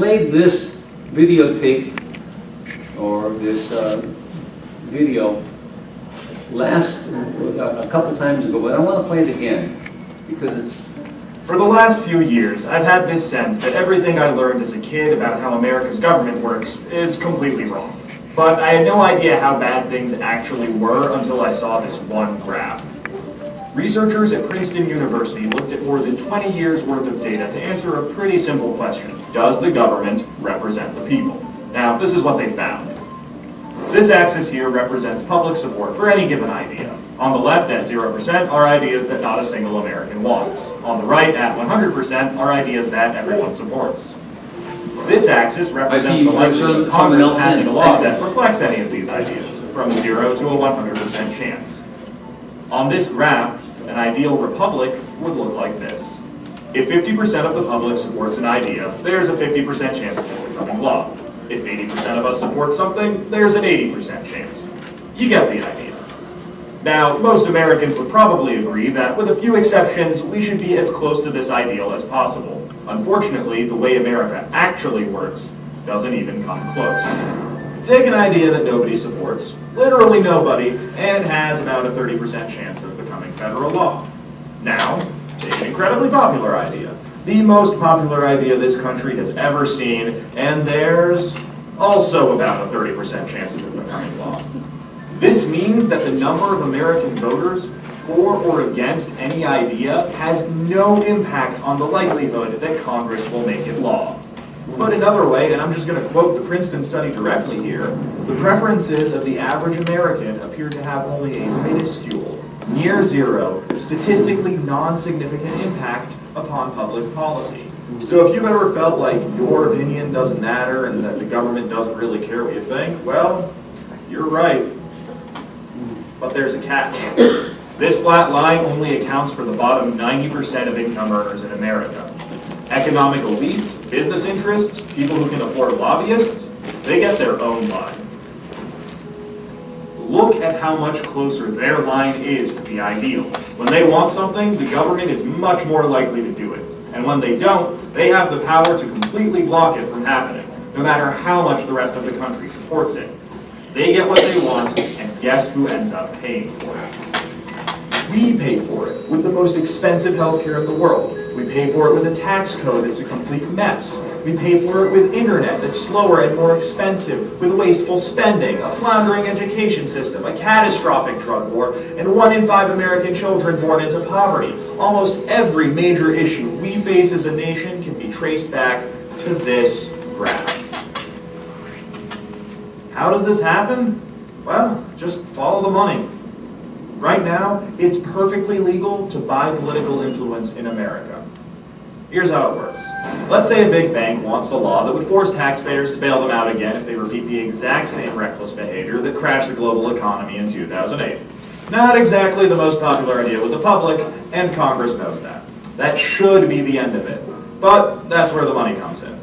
played this videotape or this video a couple times ago, but I want to play it again because it's. For the last few years, I've had this sense that everything I learned as a kid about how America's government works is completely wrong. But I had no idea how bad things actually were until I saw this one graph. Researchers at Princeton University looked at more than 20 years worth of data to answer a pretty simple question. Does the government represent the people? Now, this is what they found. This axis here represents public support for any given idea. On the left, at 0%, are ideas that not a single American wants. On the right, at 100%, are ideas that everyone supports. This axis represents the likelihood of Congress passing a law that reflects any of these ideas, from 0 to a 100% chance. On this graph, an ideal republic would look like this. If 50% of the public supports an idea, there's a 50% chance of it becoming law. If 80% of us support something, there's an 80% chance. You get the idea. Now, most Americans would probably agree that, with a few exceptions, we should be as close to this ideal as possible. Unfortunately, the way America actually works doesn't even come close. Take an idea that nobody supports, literally nobody, and it has about a 30% chance of becoming federal law. Now, take an incredibly popular idea, the most popular idea this country has ever seen, and there's also about a 30% chance of it becoming law. This means that the number of American voters for or against any idea has no impact on the likelihood that Congress will make it law. Put another way, and I'm just going to quote the Princeton study directly here, the preferences of the average American appear to have only a minuscule, near zero, statistically non-significant impact upon public policy. So if you've ever felt like your opinion doesn't matter and that the government doesn't really care what you think, well, you're right. But there's a catch. This flat line only accounts for the bottom 90% of income earners in America. Economic elites, business interests, people who can afford lobbyists, they get their own line. Look at how much closer their line is to the ideal. When they want something, the government is much more likely to do it. And when they don't, they have the power to completely block it from happening, no matter how much the rest of the country supports it. They get what they want, and guess who ends up paying for it? We pay for it with the most expensive healthcare in the world. We pay for it with a tax code that's a complete mess. We pay for it with internet that's slower and more expensive, with wasteful spending, a floundering education system, a catastrophic drug war, and 1 in 5 American children born into poverty. Almost every major issue we face as a nation can be traced back to this graph. How does this happen? Well, just follow the money. Right now, it's perfectly legal to buy political influence in America. Here's how it works. Let's say a big bank wants a law that would force taxpayers to bail them out again if they repeat the exact same reckless behavior that crashed the global economy in 2008. Not exactly the most popular idea with the public, and Congress knows that. That should be the end of it. But that's where the money comes in.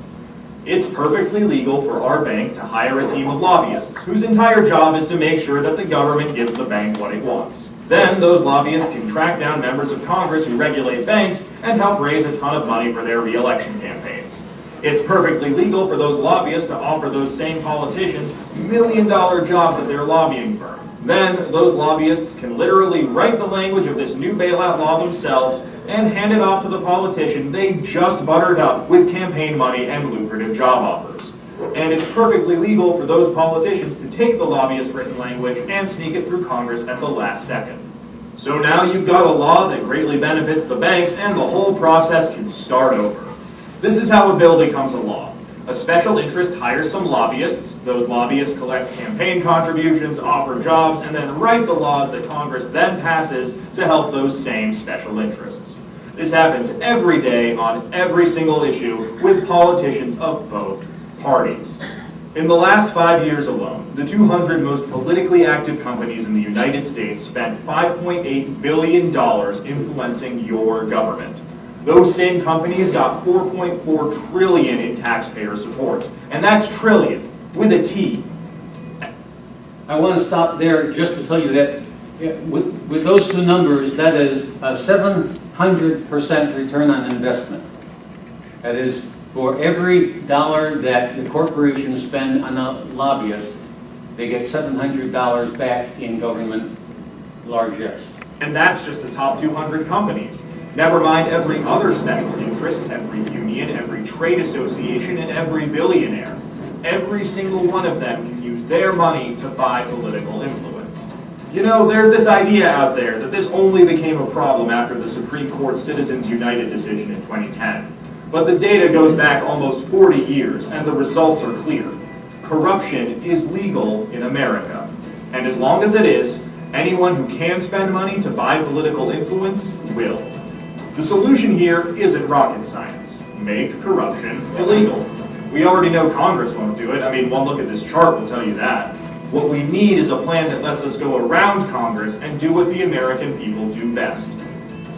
It's perfectly legal for our bank to hire a team of lobbyists whose entire job is to make sure that the government gives the bank what it wants. Then those lobbyists can track down members of Congress who regulate banks and help raise a ton of money for their re-election campaigns. It's perfectly legal for those lobbyists to offer those same politicians million-dollar jobs at their lobbying firm. Then those lobbyists can literally write the language of this new bailout law themselves and hand it off to the politician they just buttered up with campaign money and lucrative job offers. And it's perfectly legal for those politicians to take the lobbyist written language and sneak it through Congress at the last second. So now you've got a law that greatly benefits the banks and the whole process can start over. This is how a bill becomes a law. A special interest hires some lobbyists. Those lobbyists collect campaign contributions, offer jobs, and then write the laws that Congress then passes to help those same special interests. This happens every day on every single issue with politicians of both parties. In the last 5 years alone, the 200 most politically active companies in the United States spent $5.8 billion influencing your government. Those same companies got $4.4 trillion in taxpayer support. And that's trillion, with a T. I want to stop there just to tell you that with those two numbers, that is a 700% return on investment. That is, For every dollar that the corporations spend on a lobbyist, they get $700 back in government largesse. And that's just the top 200 companies. Never mind every other special interest, every union, every trade association, and every billionaire. Every single one of them can use their money to buy political influence. You know, there's this idea out there that this only became a problem after the Supreme Court Citizens United decision in 2010. But the data goes back almost 40 years, and the results are clear. Corruption is legal in America. And as long as it is, anyone who can spend money to buy political influence will. The solution here isn't rocket science. Make corruption illegal. We already know Congress won't do it. I mean, one look at this chart will tell you that. What we need is a plan that lets us go around Congress and do what the American people do best.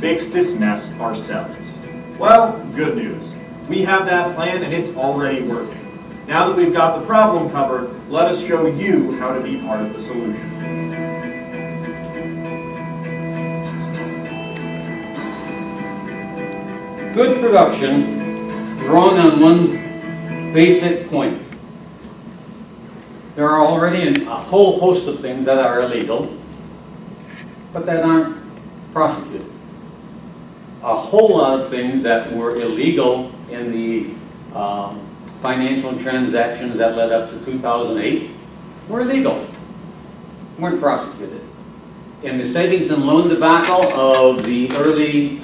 Fix this mess ourselves. Well, good news. We have that plan and it's already working. Now that we've got the problem covered, let us show you how to be part of the solution. Good production, wrong on one basic point. There are already a whole host of things that are illegal, but that aren't prosecuted. A whole lot of things that were illegal in the financial transactions that led up to 2008 were legal, weren't prosecuted. In the savings and loan debacle of the late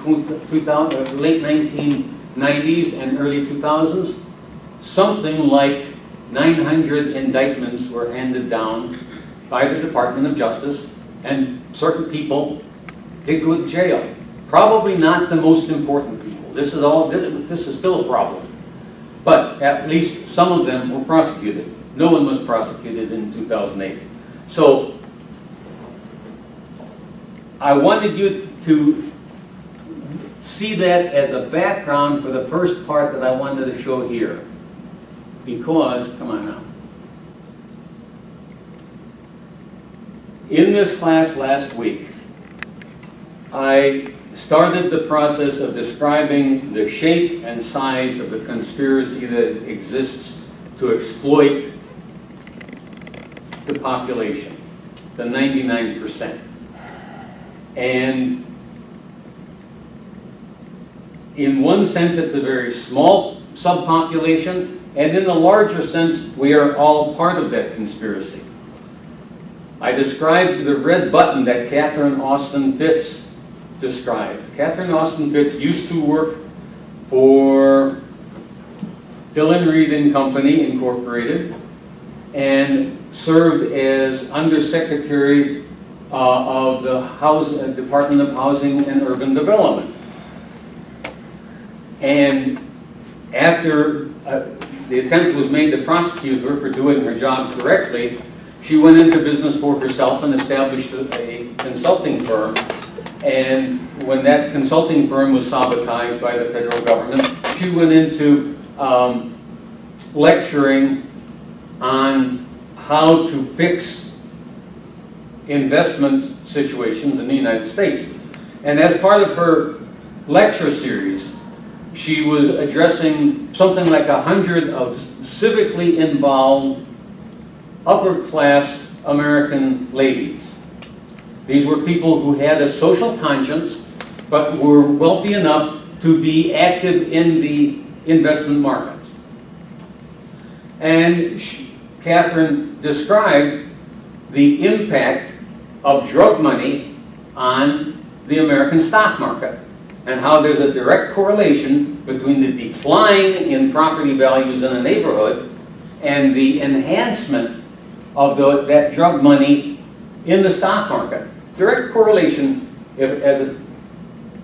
1990s and early 2000s, something like 900 indictments were handed down by the Department of Justice, and certain people did go to jail. Probably not the most important people. This is still a problem. But at least some of them were prosecuted. No one was prosecuted in 2008. So I wanted you to see that as a background for the first part that I wanted to show here. Because, come on now. In this class last week, I started the process of describing the shape and size of the conspiracy that exists to exploit the population, the 99%. And in one sense, it's a very small subpopulation, and in the larger sense, we are all part of that conspiracy. I described the red button that Catherine Austin Fitts described. Catherine Austin Fitts used to work for Dillon Read and Company, Incorporated, and served as Undersecretary of the Department of Housing and Urban Development. And after the attempt was made to prosecute her for doing her job correctly, she went into business for herself and established a consulting firm. And when that consulting firm was sabotaged by the federal government, she went into lecturing on how to fix investment situations in the United States. And as part of her lecture series, she was addressing something like 100 of civically involved upper-class American ladies. These were people who had a social conscience, but were wealthy enough to be active in the investment markets. And Catherine described the impact of drug money on the American stock market, and how there's a direct correlation between the decline in property values in a neighborhood and the enhancement of that drug money in the stock market. Direct correlation. As a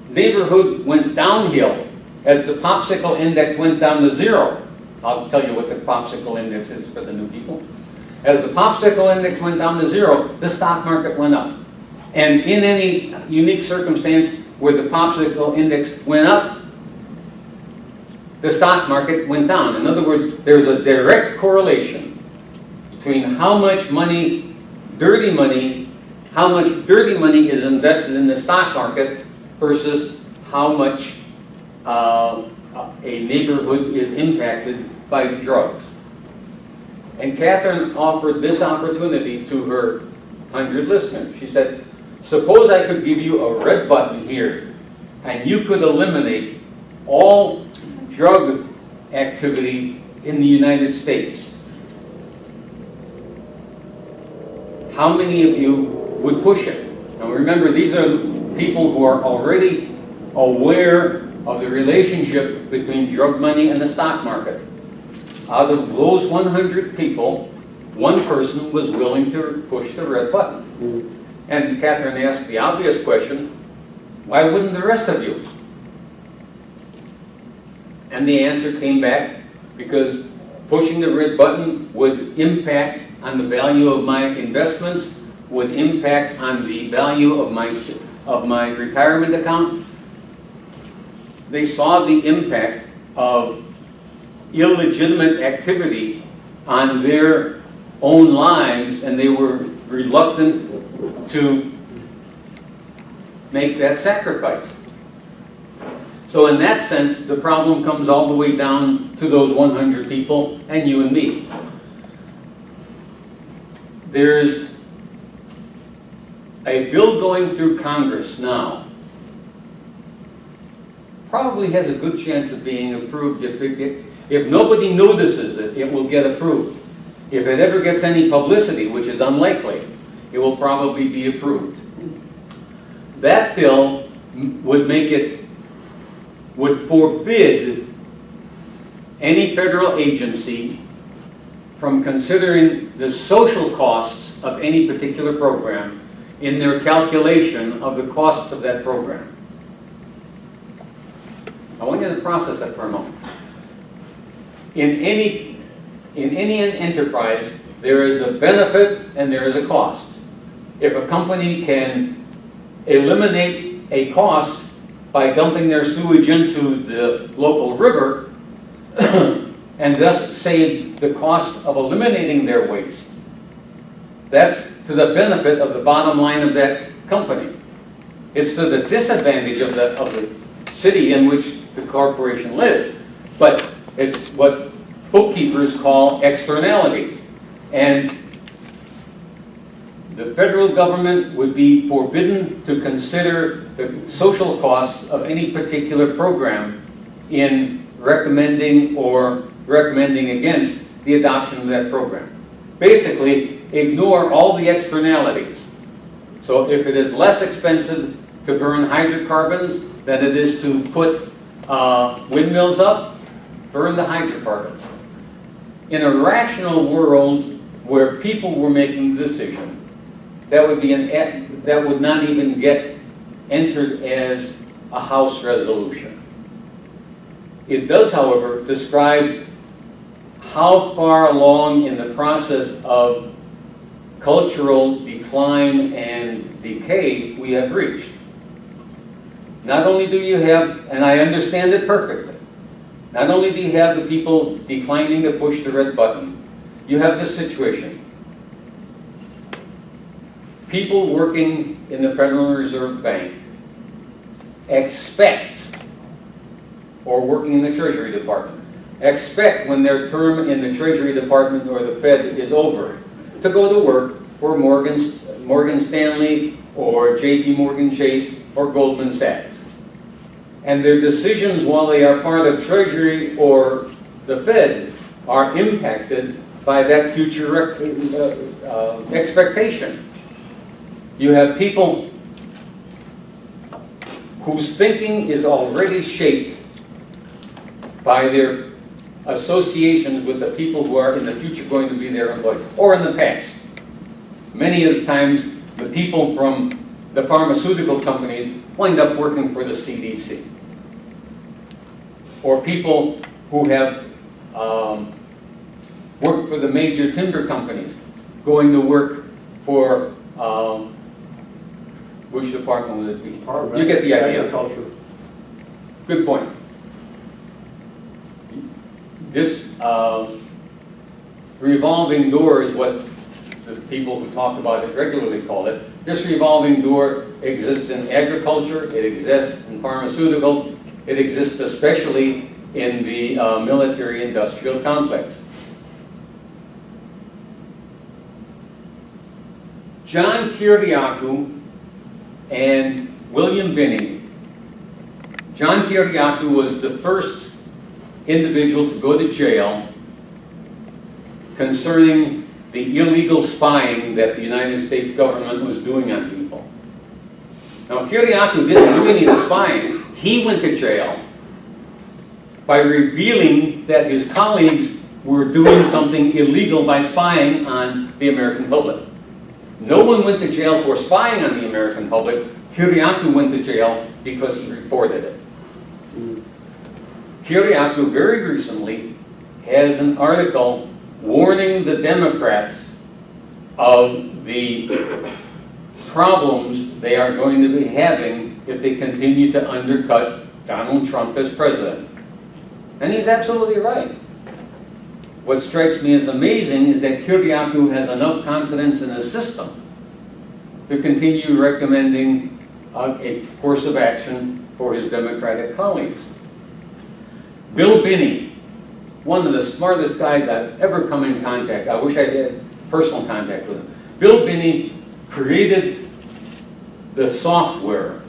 neighborhood went downhill, as the popsicle index went down to 0, I'll tell you what the popsicle index is for the new people. As the popsicle index went down to 0, the stock market went up. And in any unique circumstance where the popsicle index went up, the stock market went down. In other words, there's a direct correlation between how much money, how much dirty money is invested in the stock market versus how much a neighborhood is impacted by drugs. And Catherine offered this opportunity to her 100 listeners. She said, suppose I could give you a red button here, and you could eliminate all drug activity in the United States. How many of you would push it? Now remember, these are people who are already aware of the relationship between drug money and the stock market. Out of those 100 people, one person was willing to push the red button. And Catherine asked the obvious question, why wouldn't the rest of you? And the answer came back, because pushing the red button would impact on the value of my investments, would impact on the value of my retirement account. They saw the impact of illegitimate activity on their own lives, and they were reluctant to make that sacrifice. So in that sense, the problem comes all the way down to those 100 people and you and me. There's a bill going through Congress now, probably has a good chance of being approved. If nobody notices it, it will get approved. If it ever gets any publicity, which is unlikely, it will probably be approved. That bill would forbid any federal agency from considering the social costs of any particular program in their calculation of the cost of that program. I want you to process that for a moment. In any enterprise, there is a benefit and there is a cost. If a company can eliminate a cost by dumping their sewage into the local river and thus save the cost of eliminating their waste, that's to the benefit of the bottom line of that company. It's to the disadvantage of the city in which the corporation lives, but it's what bookkeepers call externalities. And the federal government would be forbidden to consider the social costs of any particular program in recommending or recommending against the adoption of that program. Basically, ignore all the externalities. So if it is less expensive to burn hydrocarbons than it is to put windmills up, burn the hydrocarbons. In a rational world where people were making the decision, that would not even get entered as a House resolution. It does, however, describe how far along in the process of cultural decline and decay we have reached. Not only do you have, and I understand it perfectly, not only do you have the people declining to push the red button, you have this situation. People working in the Federal Reserve Bank expect, or working in the Treasury Department, expect when their term in the Treasury Department or the Fed is over to go to work for Morgan Stanley or JP Morgan Chase or Goldman Sachs. And their decisions while they are part of Treasury or the Fed are impacted by that future expectation. You have people whose thinking is already shaped by their associations with the people who are in the future going to be their employees, or in the past. Many of the times, the people from the pharmaceutical companies wind up working for the CDC. Or people who have worked for the major timber companies, going to work for, which department would it be? You get the idea. Agriculture. Good point. This revolving door is what the people who talk about it regularly call it. This revolving door exists in agriculture, it exists in pharmaceutical, it exists especially in the military-industrial complex. John Kiriakou and William Binney. John Kiriakou was the first individual to go to jail concerning the illegal spying that the United States government was doing on people. Now, Kiriakou didn't do any of the spying. He went to jail by revealing that his colleagues were doing something illegal by spying on the American public. No one went to jail for spying on the American public. Kiriakou went to jail because he reported it. Kiriakou very recently has an article warning the Democrats of the problems they are going to be having if they continue to undercut Donald Trump as president. And he's absolutely right. What strikes me as amazing is that Kiriakou has enough confidence in the system to continue recommending a course of action for his Democratic colleagues. Bill Binney, one of the smartest guys I've ever come in contact. I wish I had personal contact with him. Bill Binney created the software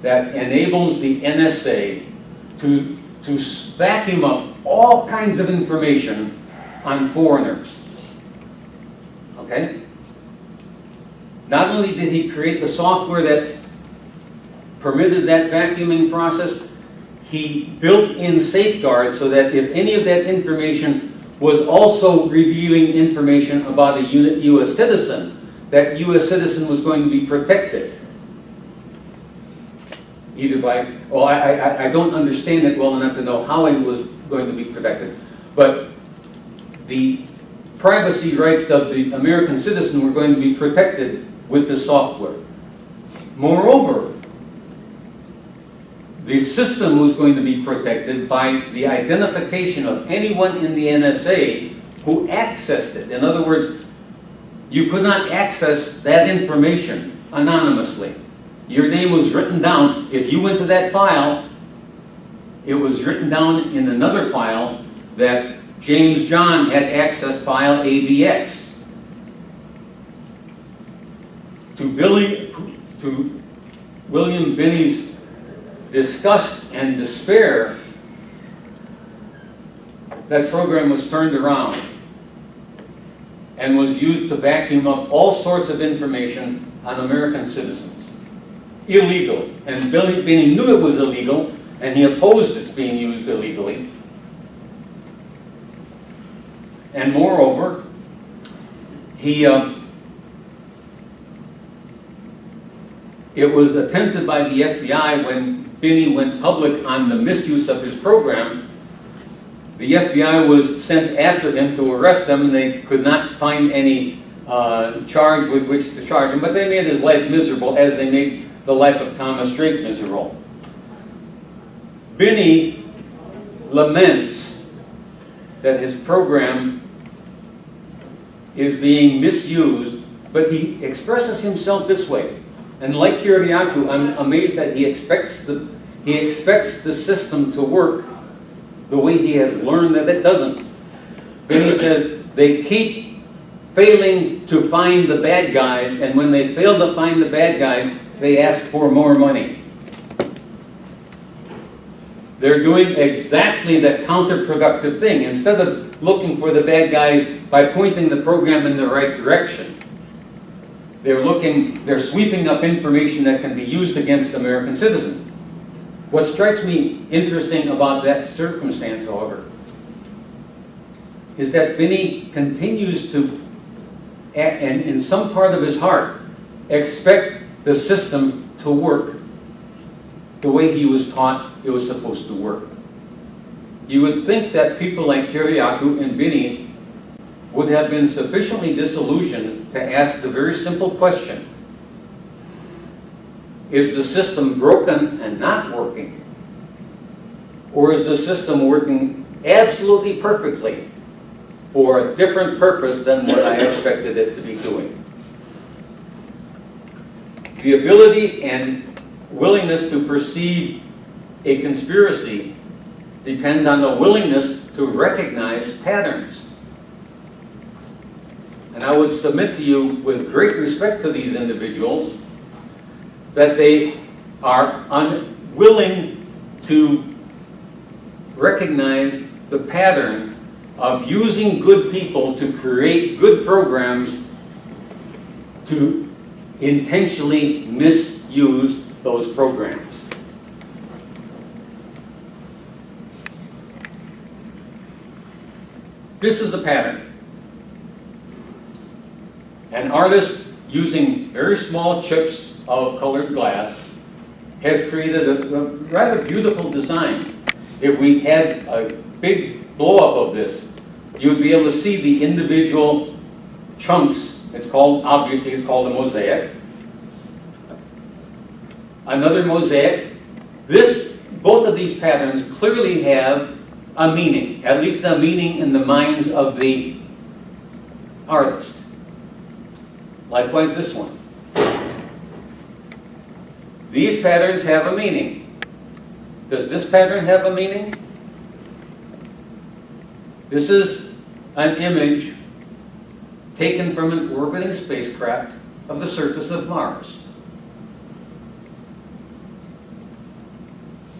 that enables the NSA to vacuum up all kinds of information on foreigners. Okay? Not only did he create the software that permitted that vacuuming process, he built in safeguards so that if any of that information was also revealing information about a U.S. citizen, that U.S. citizen was going to be protected. Either by, well, I don't understand it well enough to know how he was going to be protected, but the privacy rights of the American citizen were going to be protected with the software. Moreover, the system was going to be protected by the identification of anyone in the NSA who accessed it. In other words, you could not access that information anonymously. Your name was written down. If you went to that file, it was written down in another file that James John had accessed file ABX. To William Binney's disgust and despair, that program was turned around and was used to vacuum up all sorts of information on American citizens. Illegal. And Binney knew it was illegal, and he opposed its being used illegally. And moreover, it was attempted by the FBI when Binney went public on the misuse of his program. The FBI was sent after him to arrest him, and they could not find any charge with which to charge him, but they made his life miserable as they made the life of Thomas Drake miserable. Binney laments that his program is being misused, but he expresses himself this way. And like Kiriakou, I'm amazed that he expects the system to work the way he has learned that it doesn't. Then he says they keep failing to find the bad guys, and when they fail to find the bad guys, they ask for more money. They're doing exactly the counterproductive thing. Instead of looking for the bad guys by pointing the program in the right direction, they're sweeping up information that can be used against American citizens. What strikes me interesting about that circumstance, however, is that Binney continues to, and in some part of his heart, expect the system to work the way he was taught it was supposed to work. You would think that people like Kiriakou and Binney would have been sufficiently disillusioned to ask the very simple question: is the system broken and not working? Or is the system working absolutely perfectly for a different purpose than what I expected it to be doing? The ability and willingness to perceive a conspiracy depends on the willingness to recognize patterns. And I would submit to you, with great respect to these individuals, that they are unwilling to recognize the pattern of using good people to create good programs to intentionally misuse those programs. This is the pattern. An artist, using very small chips of colored glass, has created a rather beautiful design. If we had a big blow-up of this, you would be able to see the individual chunks. Obviously it's called a mosaic. Another mosaic. Both of these patterns clearly have a meaning, at least a meaning in the minds of the artist. Likewise this one. These patterns have a meaning. Does this pattern have a meaning? This is an image taken from an orbiting spacecraft of the surface of Mars.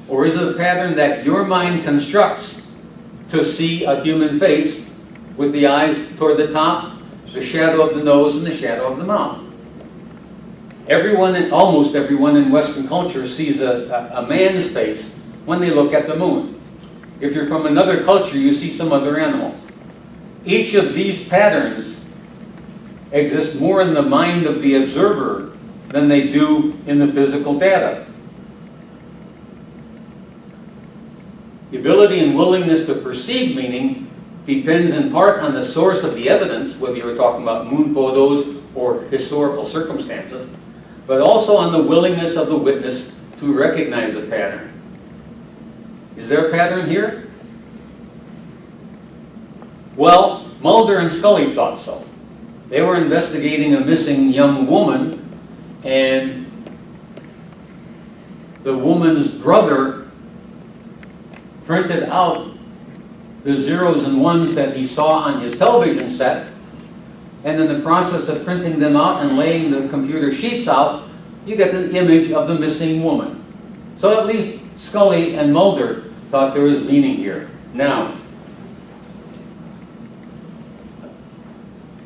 Or is it a pattern that your mind constructs to see a human face with the eyes toward the top, the shadow of the nose, and the shadow of the mouth? Almost everyone in Western culture sees a man's face when they look at the moon. If you're from another culture, you see some other animals. Each of these patterns exist more in the mind of the observer than they do in the physical data. The ability and willingness to perceive meaning depends in part on the source of the evidence, whether you're talking about moon photos or historical circumstances, but also on the willingness of the witness to recognize a pattern. Is there a pattern here? Well, Mulder and Scully thought so. They were investigating a missing young woman, and the woman's brother printed out the zeros and ones that he saw on his television set, and in the process of printing them out and laying the computer sheets out, you get an image of the missing woman. So at least Scully and Mulder thought there was meaning here. Now,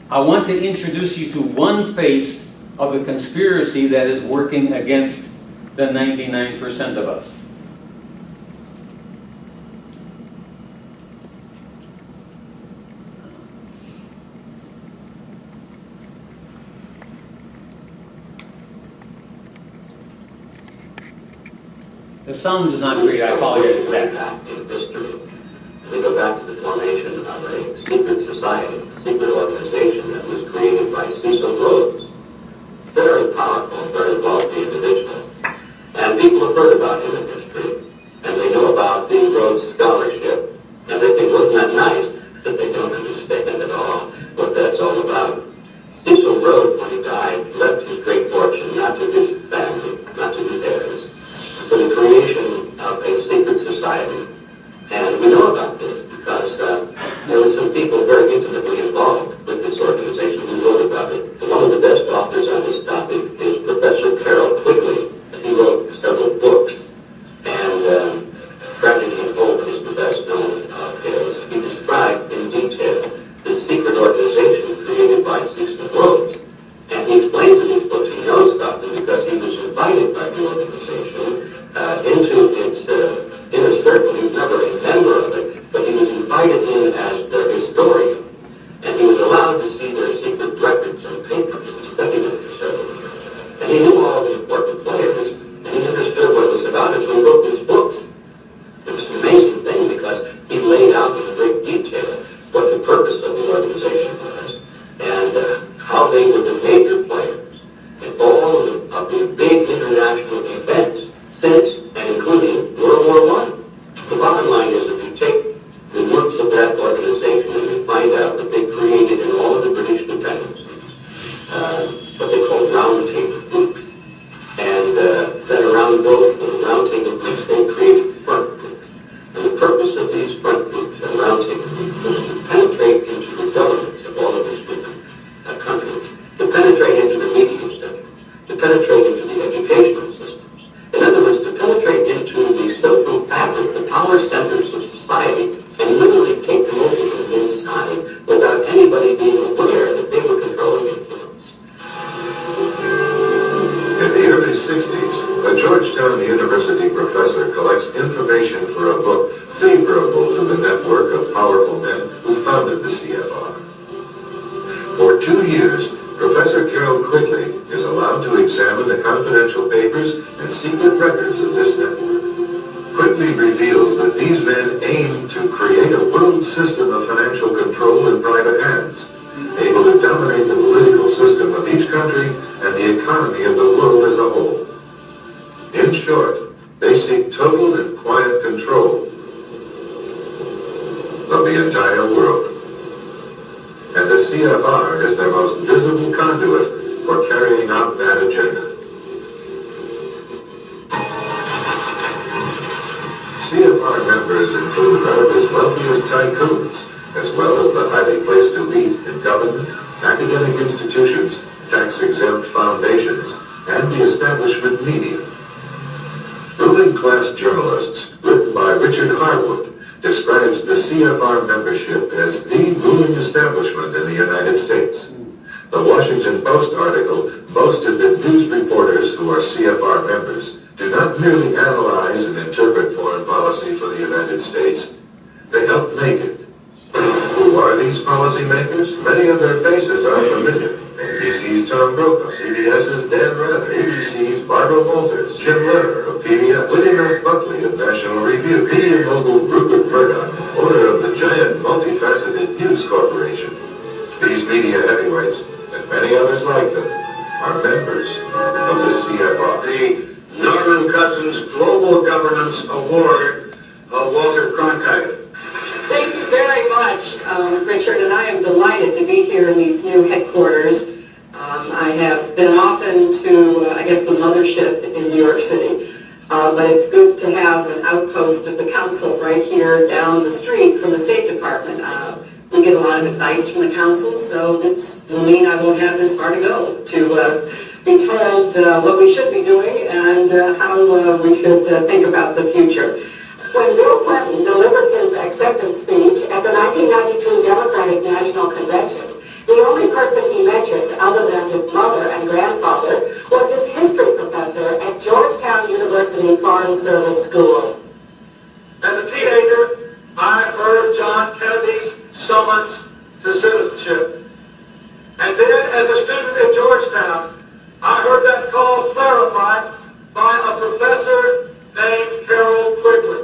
I want to introduce you to one face of the conspiracy that is working against the 99% of us. The sound is not great, I apologize for that. In history, we go back to the formation of a secret society, a secret organization that was created by Cecil Rhodes, very powerful, very wealthy individual. And people have heard about him in history, and they know about the Rhodes Scholarship, and they think, wasn't that nice? But they don't understand at all what that's all about. Cecil Rhodes, when he died, left his great fortune not to his family, not to his heirs, for the creation of a secret society. And we know about this because there were some people very intimately involved with this organization who wrote about it. One of the best authors on this topic is Professor Carroll Quigley. He wrote several books, and Tragedy and Hope is the best known of his. He described in detail the secret organization created by Cecil Rhodes. And he explains in these books, he knows about them because he was invited by the organization into its inner circle. He was never a member of it, but he was invited in as their historian. And he was allowed to see their secret records and papers and study them for several years. And he knew all the important players, and he understood what it was about, and so he wrote these books. It was an amazing thing because he laid out in great detail what the purpose of the organization was, and how they were the major players in all of the big international events since and including World War I. The bottom line is, if you take the works of that organization and you find these front groups and roundtable groups was to penetrate into the governments of all of these different countries, to penetrate into the media centers, to penetrate into the educational systems. In other words, to penetrate into the social fabric, the power centers of society, and literally take them over from the inside without anybody being aware that they were controlling influence. In the early 60s, a Georgetown University professor collects information for a book favorable to the network of powerful men who founded the CFR. For 2 years, Professor Carroll Quigley is allowed to examine the confidential papers and secret records of this network. Quigley reveals that these men aim to create a world system of financial control in private hands, able to dominate the political system of each country and the economy of the world as a whole. In short, they seek total and quiet control of the entire world. And the CFR is their most visible conduit for carrying out that agenda. CFR members include America's wealthiest tycoons, as well as the highly placed elite in government, academic institutions, tax-exempt foundations, and the establishment media. Ruling Class Journalists, written by Richard Harwood, describes the CFR membership as the ruling establishment in the United States. The Washington Post article boasted that news reporters who are CFR members do not merely analyze and interpret foreign policy for the United States, they help make it. Who are these policymakers? Many of their faces are familiar. NBC's Tom Brokaw, CBS's Dan Rather, ABC's Barbara Walters, Jim Lehrer of PBS, William F. Buckley of National Review, media mogul Rupert Murdoch, owner of the giant multifaceted News Corporation. These media heavyweights, and many others like them, are members of the CFR. The Norman Cousins Global Governance Award, Walter Cronkite. Thank you very much, Richard, and I am delighted to be here in these new headquarters. I have been often to, the mothership in New York City, but it's good to have an outpost of the council right here down the street from the State Department. We get a lot of advice from the council, so this will mean I won't have this far to go to be told what we should be doing and how we should think about the future. When Bill Clinton delivered his acceptance speech at the 1992 Democratic National Convention, the only person he mentioned, other than his mother and grandfather, was his history professor at Georgetown University Foreign Service School. As a teenager, I heard John Kennedy's summons to citizenship. And then, as a student at Georgetown, I heard that call clarified by a professor named Carroll Quigley.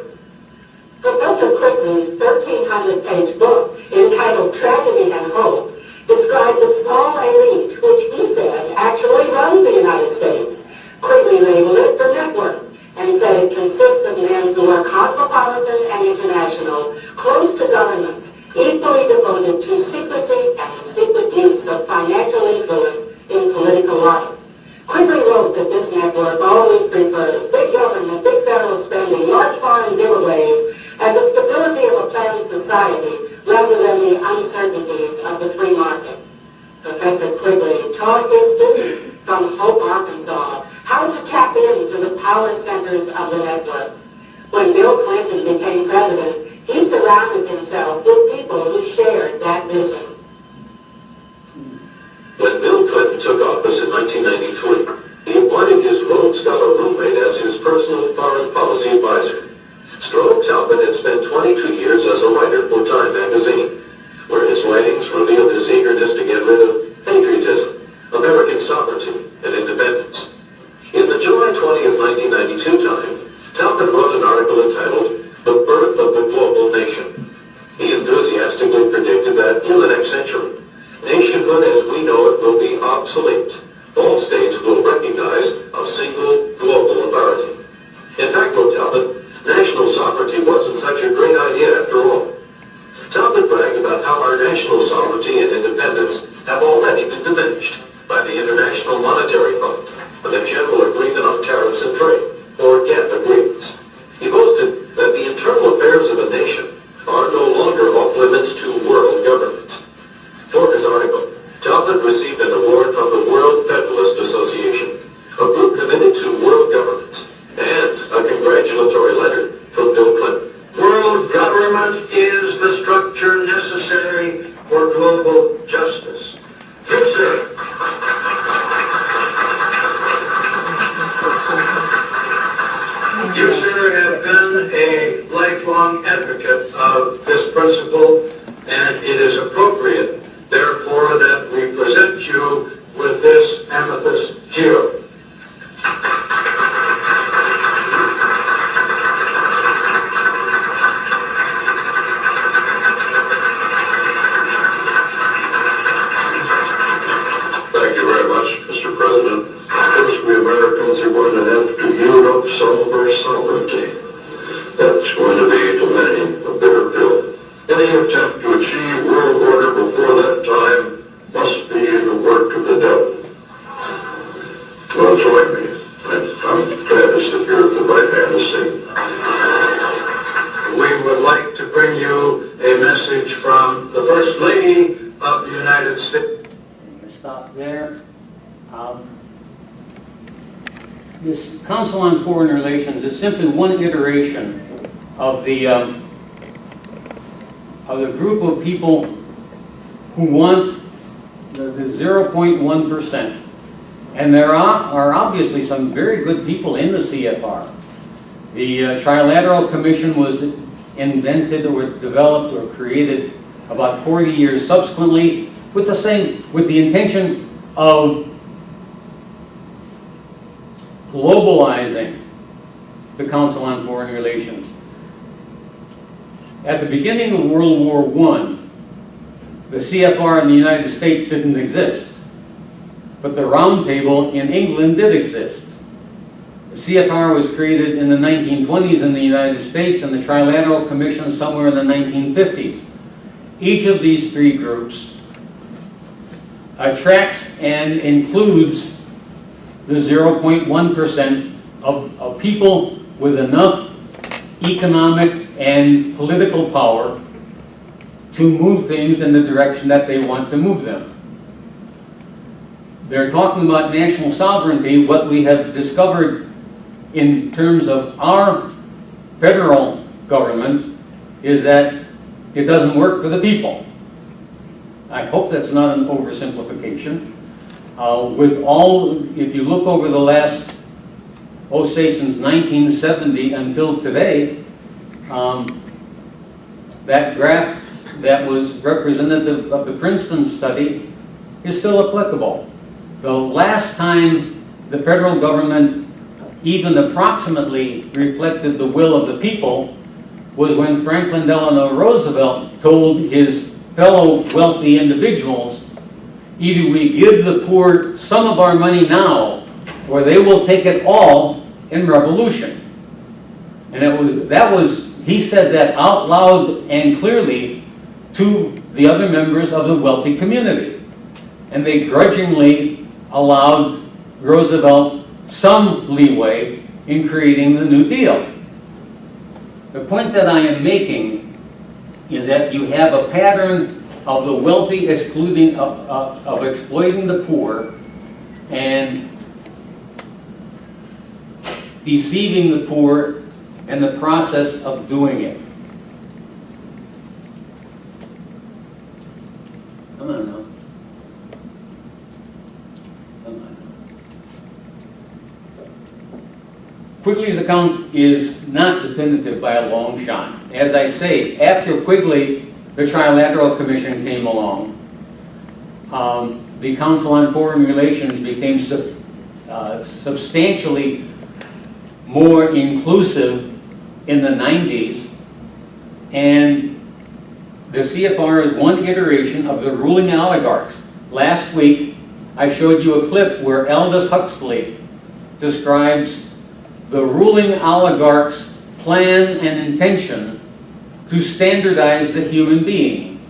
Professor Quigley's 1,300-page book, entitled Tragedy and Hope, described the small elite, which he said actually runs the United States. Quigley labeled it the network, and said it consists of men who are cosmopolitan and international, close to governments, equally devoted to secrecy and the secret use of financial influence in political life. Quigley wrote that this network always prefers big government, big federal spending, large foreign giveaways, and the stability of a planned society rather than the uncertainties of the free market. Professor Quigley taught his students from Hope, Arkansas, how to tap into the power centers of the network. When Bill Clinton became president, he surrounded himself with people who shared that vision. When Bill Clinton took office in 1993, he appointed his Rhodes Scholar roommate as his personal foreign policy advisor. Strobe Talbot had spent 22 years as a writer for Time magazine, where his writings revealed his eagerness to get rid of patriotism, American sovereignty, and independence. In the July 20th, 1992 Time, Talbot wrote an article entitled The Birth of the Global Nation. He enthusiastically predicted that in the next century, nationhood as we know it will be obsolete. All states will recognize a single global authority. In fact, wrote Talbot, national sovereignty wasn't such a great idea after all. Talbot bragged about how our national sovereignty and independence have already been diminished by the International Monetary Fund and the General Agreement on Tariffs and Trade, or GATT agreements. He boasted that the internal affairs of a nation of this principle, and it is appropriate, therefore, that we present you with this amethyst geode. Thank you very much, Mr. President. First, we Americans are going to have to yield up some of our sovereignty. That's going to be, to many, a bitter pill. Any attempt to achieve world order before that time must be the work of the devil. Well, join me. I'm glad to sit here at the right hand of Satan. We would like to bring you a message from the First Lady of the United States. Stop there. This Council on Foreign Relations is simply one iteration of the group of people who want the 0.1%. And there are obviously some very good people in the CFR. The Trilateral Commission was invented or developed or created about 40 years subsequently with the intention of globalizing the Council on Foreign Relations. At the beginning of World War I, the CFR in the United States didn't exist, but the Round Table in England did exist. The CFR was created in the 1920s in the United States and the Trilateral Commission somewhere in the 1950s. Each of these three groups attracts and includes the 0.1% of people with enough economic and political power to move things in the direction that they want to move them. They're talking about national sovereignty. What we have discovered in terms of our federal government is that it doesn't work for the people. I hope that's not an oversimplification. If you look over the last, say since 1970 until today, that graph that was representative of the Princeton study is still applicable. The last time the federal government even approximately reflected the will of the people was when Franklin Delano Roosevelt told his fellow wealthy individuals, either we give the poor some of our money now, or they will take it all in revolution. And he said that out loud and clearly to the other members of the wealthy community. And they grudgingly allowed Roosevelt some leeway in creating the New Deal. The point that I am making is that you have a pattern of the wealthy exploiting the poor and deceiving the poor in the process of doing it. Come on now. Come on now. Quigley's account is not definitive by a long shot. As I say, after Quigley, the Trilateral Commission came along. The Council on Foreign Relations became substantially more inclusive in the 90s, and the CFR is one iteration of the ruling oligarchs. Last week, I showed you a clip where Aldous Huxley describes the ruling oligarchs' plan and intention to standardize the human being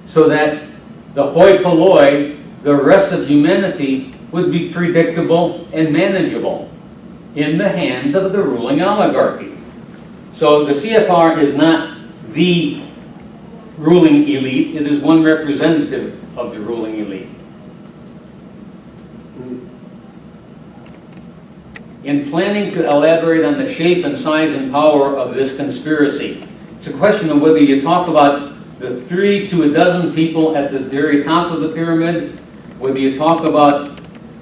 so that the hoi polloi, the rest of humanity, would be predictable and manageable in the hands of the ruling oligarchy. So the CFR is not the ruling elite, it is one representative of the ruling elite. In planning to elaborate on the shape and size and power of this conspiracy, it's a question of whether you talk about the 3 to a dozen people at the very top of the pyramid, whether you talk about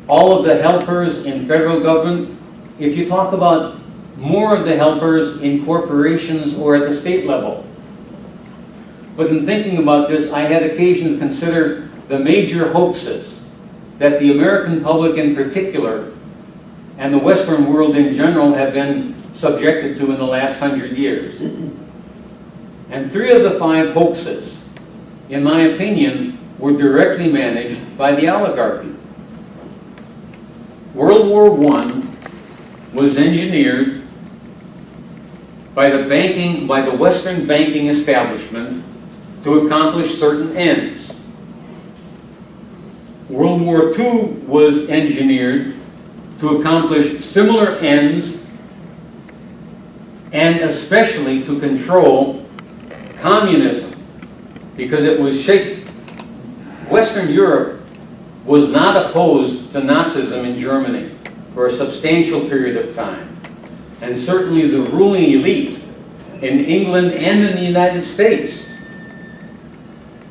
all of the helpers in federal government, if you talk about more of the helpers in corporations or at the state level, But in thinking about this, I had occasion to consider the major hoaxes that the American public in particular and the Western world in general have been subjected to in the last 100 years. And 3 of the 5 hoaxes, in my opinion, were directly managed by the oligarchy. World War I was engineered by the Western banking establishment to accomplish certain ends. World War II was engineered to accomplish similar ends and especially to control communism, because it was shaped. Western Europe was not opposed to Nazism in Germany for a substantial period of time. And certainly the ruling elite in England and in the United States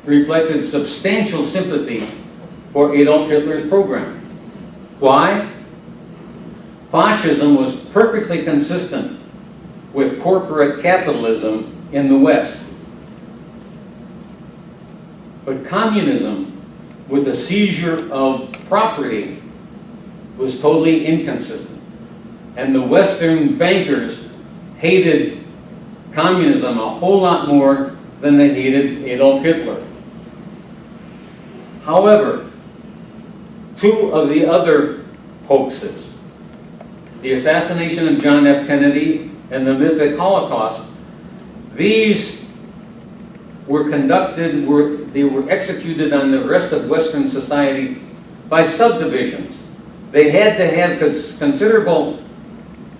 reflected substantial sympathy for Adolf Hitler's program. Why? Fascism was perfectly consistent with corporate capitalism in the West. But communism, with a seizure of property, was totally inconsistent. And the Western bankers hated communism a whole lot more than they hated Adolf Hitler. However, 2 of the other hoaxes, the assassination of John F. Kennedy and the mythic Holocaust, these were they were executed on the rest of Western society by subdivisions. They had to have considerable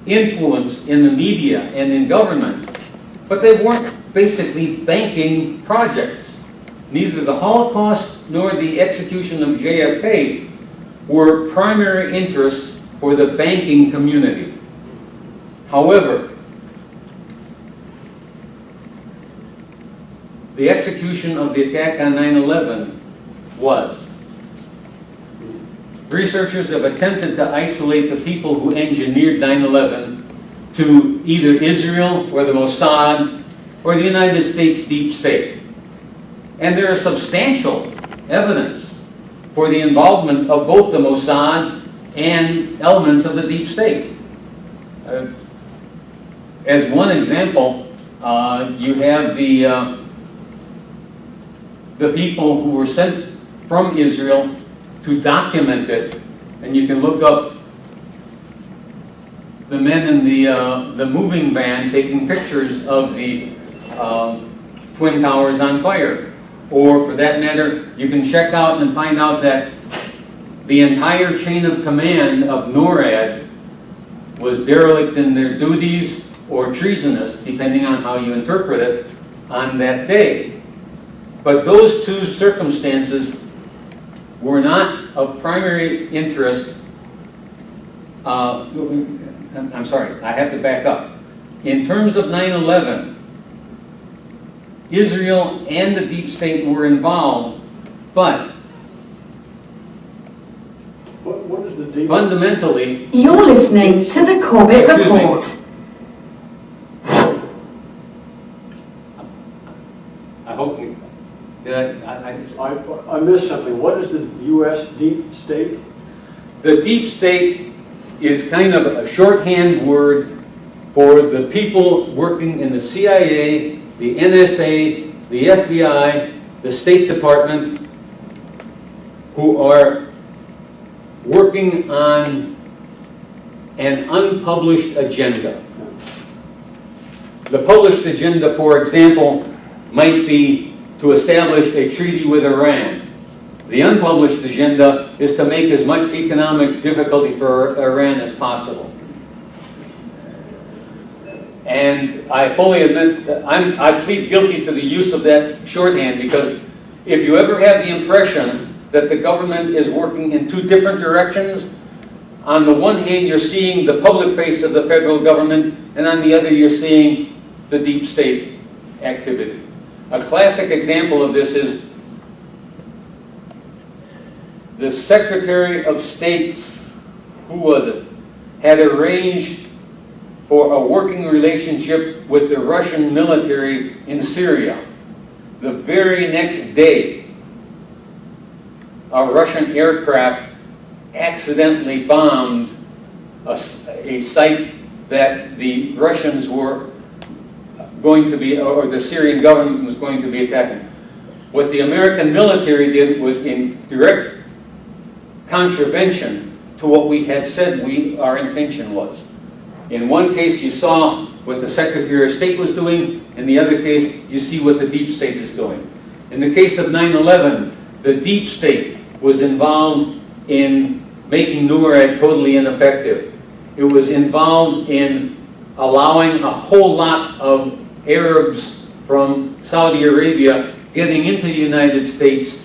influence in the media and in government, but they weren't basically banking projects. Neither the Holocaust nor the execution of JFK were primary interests for the banking community. However, the execution of the attack on 9/11 was. Researchers have attempted to isolate the people who engineered 9/11 to either Israel or the Mossad or the United States deep state. And there is substantial evidence for the involvement of both the Mossad and elements of the deep state. As one example, you have the people who were sent from Israel to document it, and you can look up the men in the moving van taking pictures of the Twin Towers on fire. Or for that matter, you can check out and find out that the entire chain of command of NORAD was derelict in their duties or treasonous, depending on how you interpret it, on that day. But those 2 circumstances were not of primary interest. I'm sorry, I have to back up. In terms of 9/11, Israel and the deep state were involved, but What is the deep? fundamentally, You're listening to the Corbett Excuse me. Report. I hope you, I missed something. What is the U.S. deep state? the deep state is kind of a shorthand word for the people working in the CIA, the NSA, the FBI, the State Department, who are working on an unpublished agenda. The published agenda, for example, might be to establish a treaty with Iran. The unpublished agenda is to make as much economic difficulty for Iran as possible. And I fully admit that I plead guilty to the use of that shorthand, because if you ever have the impression that the government is working in 2 different directions, on the one hand you're seeing the public face of the federal government, and on the other you're seeing the deep state activity. A classic example of this is the Secretary of State, who was it, had arranged for a working relationship with the Russian military in Syria. the very next day, a Russian aircraft accidentally bombed a site that the Russians were going to be, or the Syrian government was going to be attacking. What the American military did was in direct contravention to what we had said our intention was. In one case, you saw what the Secretary of State was doing. In the other case, you see what the deep state is doing. In the case of 9/11, the deep state was involved in making NORAD totally ineffective. It was involved in allowing a whole lot of Arabs from Saudi Arabia getting into the United States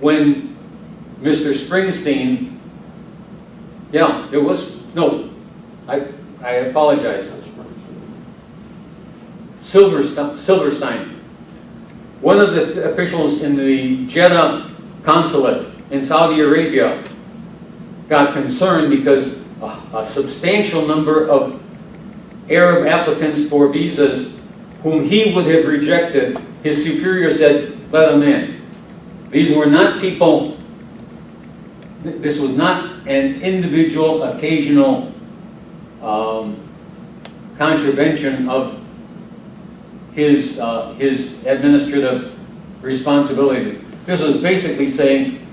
when Mr. Springsteen, I apologize. Silverstein, one of the officials in the Jeddah consulate in Saudi Arabia, got concerned because a substantial number of Arab applicants for visas whom he would have rejected, his superior said, let them in. These were not people, this was not an individual, occasional contravention of his administrative responsibility. This was basically saying,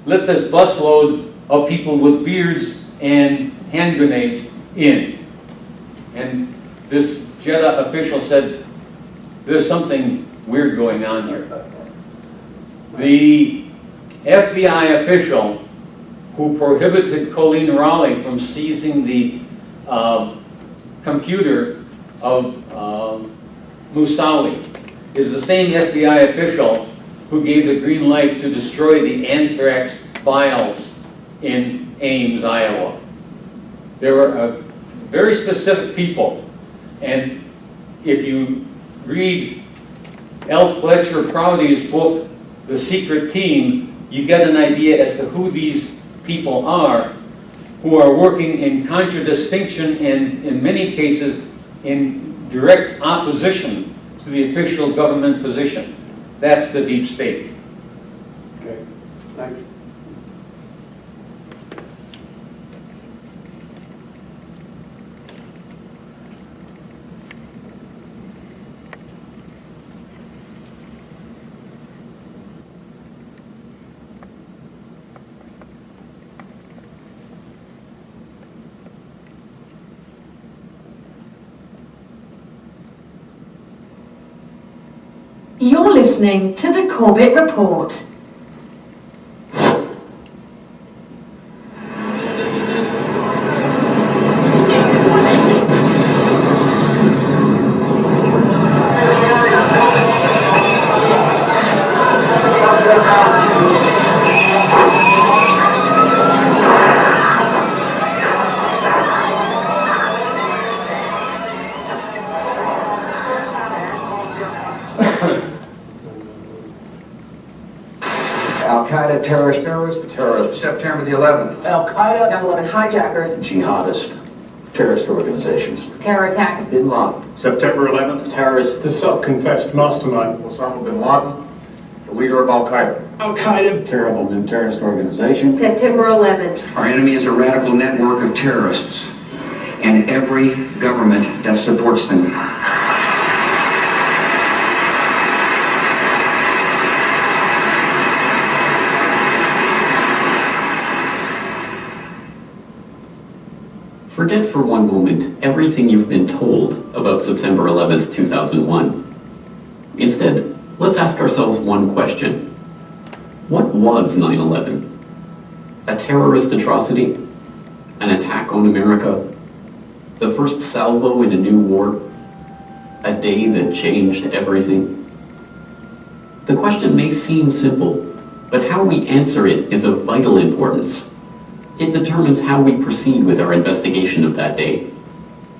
let this busload of people with beards and hand grenades in. And this Jeddah official said, there's something weird going on here. The FBI official who prohibited Colleen Raleigh from seizing the computer of Moussaoui is the same FBI official who gave the green light to destroy the anthrax vials in Ames, Iowa. There were very specific people, and if you read L. Fletcher Prouty's book, The Secret Team, you get an idea as to who these people are, who are working in contradistinction and, in many cases, in direct opposition to the official government position. That's the deep state. Okay, thank you. You're listening to the Corbett Report. Al-Qaeda terrorist, September the 11th. Al-Qaeda, 9/11 hijackers, Jihadist, terrorist organizations. terror attack, Bin Laden. September 11th, Terrorist. The self-confessed mastermind, Osama bin Laden, the leader of Al-Qaeda. Al-Qaeda, terrible new terrorist organization. September 11th. Our enemy is a radical network of terrorists and every government that supports them. Forget for one moment everything you've been told about September 11th, 2001. Instead, let's ask ourselves one question. What was 9/11? A terrorist atrocity? An attack on America? The first salvo in a new war? A day that changed everything? The question may seem simple, but how we answer it is of vital importance. It determines how we proceed with our investigation of that day.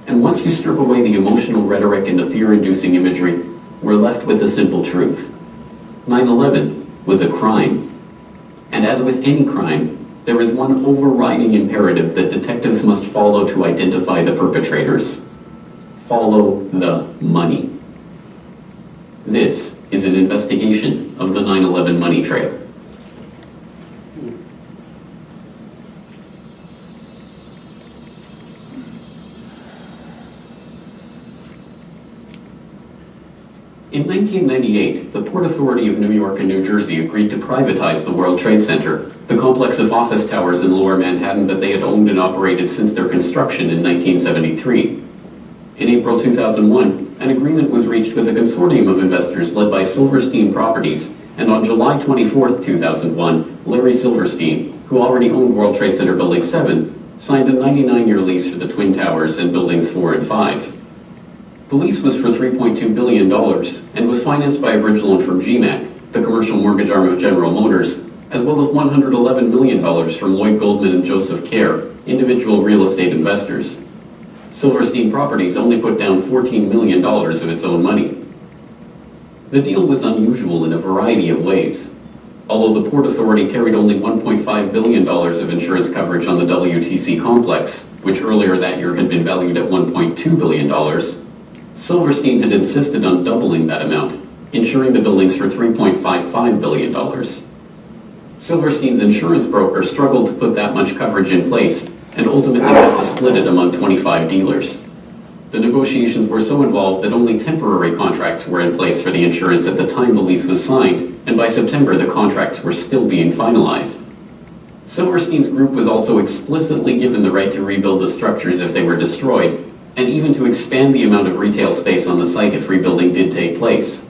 And once you strip away the emotional rhetoric and the fear-inducing imagery, we're left with a simple truth. 9/11 was a crime. And as with any crime, there is one overriding imperative that detectives must follow to identify the perpetrators. Follow the money. This is an investigation of the 9/11 money trail. In 1998, the Port Authority of New York and New Jersey agreed to privatize the World Trade Center, the complex of office towers in Lower Manhattan that they had owned and operated since their construction in 1973. In April 2001, an agreement was reached with a consortium of investors led by Silverstein Properties, and on July 24, 2001, Larry Silverstein, who already owned World Trade Center Building 7, signed a 99-year lease for the Twin Towers and Buildings 4 and 5. The lease was for $3.2 billion and was financed by a bridge loan from GMAC, the commercial mortgage arm of General Motors, as well as $111 million from Lloyd Goldman and Joseph Kerr, individual real estate investors. Silverstein Properties only put down $14 million of its own money. The deal was unusual in a variety of ways. Although the Port Authority carried only $1.5 billion of insurance coverage on the WTC complex, which earlier that year had been valued at $1.2 billion, Silverstein had insisted on doubling that amount, insuring the buildings for $3.55 billion. Silverstein's insurance broker struggled to put that much coverage in place and ultimately had to split it among 25 dealers. The negotiations were so involved that only temporary contracts were in place for the insurance at the time the lease was signed, and by September the contracts were still being finalized. Silverstein's group was also explicitly given the right to rebuild the structures if they were destroyed, and even to expand the amount of retail space on the site if rebuilding did take place.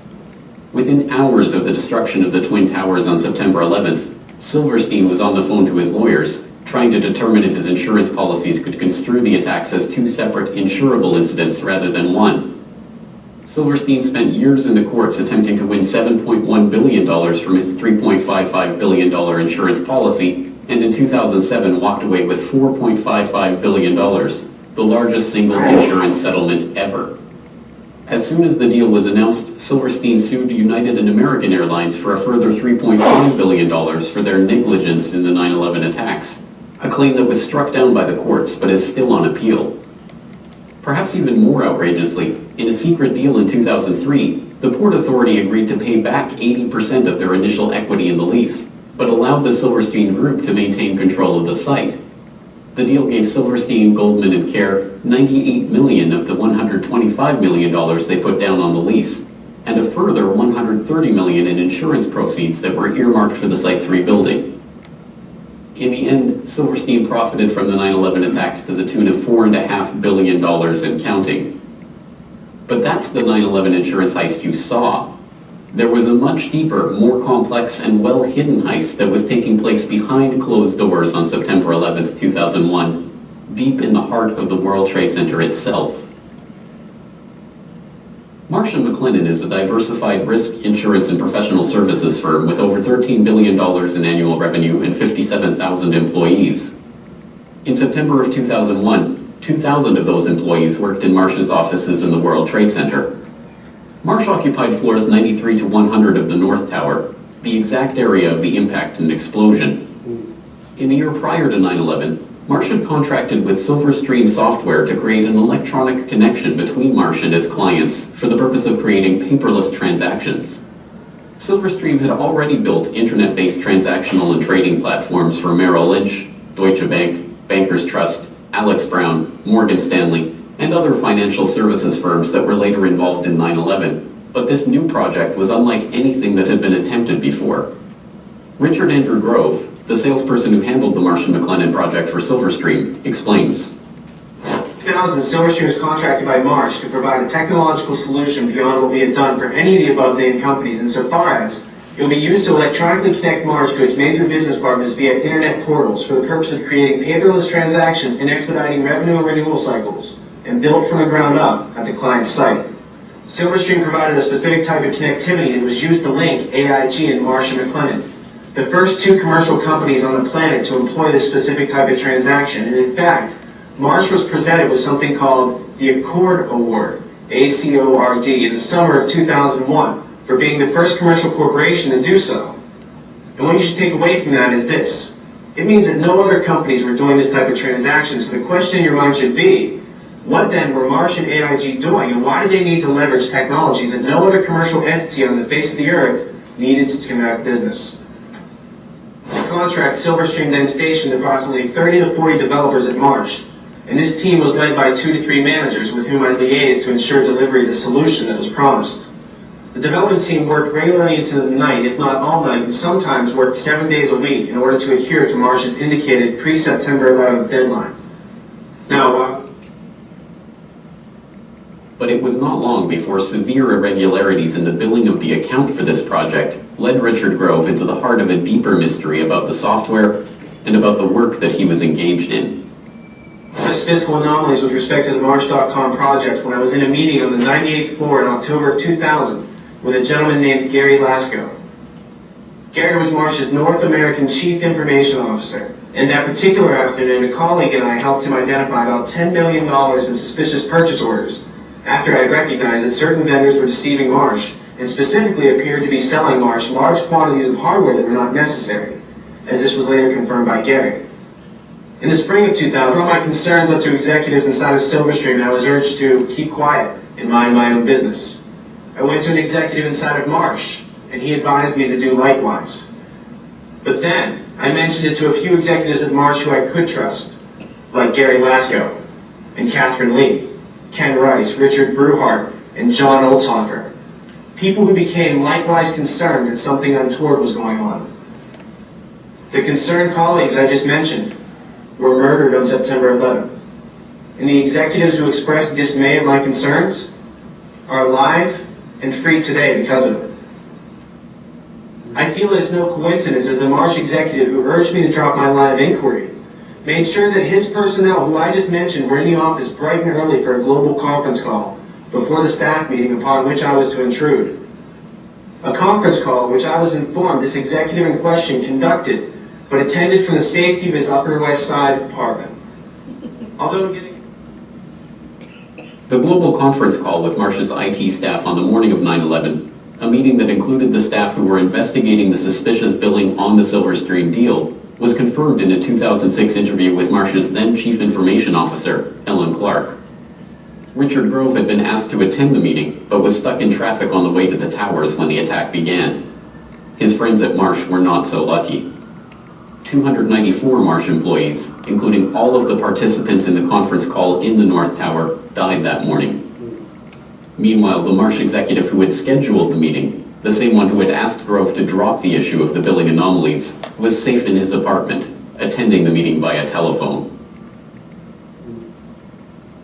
Within hours of the destruction of the Twin Towers on September 11th, Silverstein was on the phone to his lawyers, trying to determine if his insurance policies could construe the attacks as two separate insurable incidents rather than one. Silverstein spent years in the courts attempting to win $7.1 billion from his $3.55 billion insurance policy, and in 2007 walked away with $4.55 billion, the largest single insurance settlement ever. As soon as the deal was announced, Silverstein sued United and American Airlines for a further $3.5 billion for their negligence in the 9/11 attacks, a claim that was struck down by the courts but is still on appeal. Perhaps even more outrageously, in a secret deal in 2003, the Port Authority agreed to pay back 80% of their initial equity in the lease, but allowed the Silverstein Group to maintain control of the site. The deal gave Silverstein, Goldman, and Kerr $98 million of the $125 million they put down on the lease, and a further $130 million in insurance proceeds that were earmarked for the site's rebuilding. In the end, Silverstein profited from the 9/11 attacks to the tune of $4.5 billion and counting. But that's the 9/11 insurance heist you saw. There was a much deeper, more complex, and well-hidden heist that was taking place behind closed doors on September 11th, 2001, deep in the heart of the World Trade Center itself. Marsh & McLennan is a diversified risk, insurance, and professional services firm with over $13 billion in annual revenue and 57,000 employees. In September of 2001, 2,000 of those employees worked in Marsh's offices in the World Trade Center. Marsh occupied floors 93 to 100 of the North Tower, the exact area of the impact and explosion. In the year prior to 9/11, Marsh had contracted with Silverstream Software to create an electronic connection between Marsh and its clients for the purpose of creating paperless transactions. Silverstream had already built internet-based transactional and trading platforms for Merrill Lynch, Deutsche Bank, Bankers Trust, Alex Brown, Morgan Stanley, and other financial services firms that were later involved in 9/11, but this new project was unlike anything that had been attempted before. Richard Andrew Grove, the salesperson who handled the Marsh & McLennan project for Silverstream, explains. In 2000, Silverstream was contracted by Marsh to provide a technological solution beyond what we had done for any of the above-named companies, insofar as it will be used to electronically connect Marsh to its major business partners via internet portals for the purpose of creating paperless transactions and expediting revenue and renewal cycles, and built from the ground up at the client's site. Silverstream provided a specific type of connectivity that was used to link AIG and Marsh & McLennan, the first two commercial companies on the planet to employ this specific type of transaction. And in fact, Marsh was presented with something called the Accord Award, ACORD, in the summer of 2001 for being the first commercial corporation to do so. And what you should take away from that is this. It means that no other companies were doing this type of transaction, so the question in your mind should be, What then were Marsh and AIG doing, and why did they need to leverage technologies that no other commercial entity on the face of the earth needed to come out of business? In contrast, Silverstream then stationed approximately 30 to 40 developers at Marsh, and this team was led by 2 to 3 managers with whom I liaised to ensure delivery of the solution that was promised. The development team worked regularly into the night, if not all night, and sometimes worked 7 days a week in order to adhere to Marsh's indicated pre-September 11th deadline. Now, But it was not long before severe irregularities in the billing of the account for this project led Richard Grove into the heart of a deeper mystery about the software and about the work that he was engaged in. fiscal anomalies with respect to the Marsh.com project when I was in a meeting on the 98th floor in October of 2000 with a gentleman named Gary Lasko. Gary was Marsh's North American Chief Information Officer, and that particular afternoon a colleague and I helped him identify about $10 million in suspicious purchase orders after I recognized that certain vendors were deceiving Marsh and specifically appeared to be selling Marsh large quantities of hardware that were not necessary, as this was later confirmed by Gary. In the spring of 2000, I brought my concerns up to executives inside of Silverstream, and I was urged to keep quiet and mind my own business. I went to an executive inside of Marsh, and he advised me to do likewise. But then, I mentioned it to a few executives at Marsh who I could trust, like Gary Lasko, and Catherine Lee, Ken Rice, Richard Bruhart, and John Olshofer, people who became likewise concerned that something untoward was going on. The concerned colleagues I just mentioned were murdered on September 11th, and the executives who expressed dismay at my concerns are alive and free today because of it. I feel it's no coincidence as the Marsh executive who urged me to drop my line of inquiry made sure that his personnel, who I just mentioned, were in the office bright and early for a global conference call before the staff meeting upon which I was to intrude. A conference call which I was informed this executive in question conducted but attended from the safety of his Upper West Side apartment. Although getting... The global conference call with Marsh's IT staff on the morning of 9/11, a meeting that included the staff who were investigating the suspicious billing on the Silverstream deal, was confirmed in a 2006 interview with Marsh's then Chief Information Officer, Ellen Clark. Richard Grove had been asked to attend the meeting, but was stuck in traffic on the way to the towers when the attack began. His friends at Marsh were not so lucky. 294 Marsh employees, including all of the participants in the conference call in the North Tower, died that morning. Meanwhile, the Marsh executive who had scheduled the meeting, the same one who had asked Grove to drop the issue of the billing anomalies, was safe in his apartment, attending the meeting via telephone.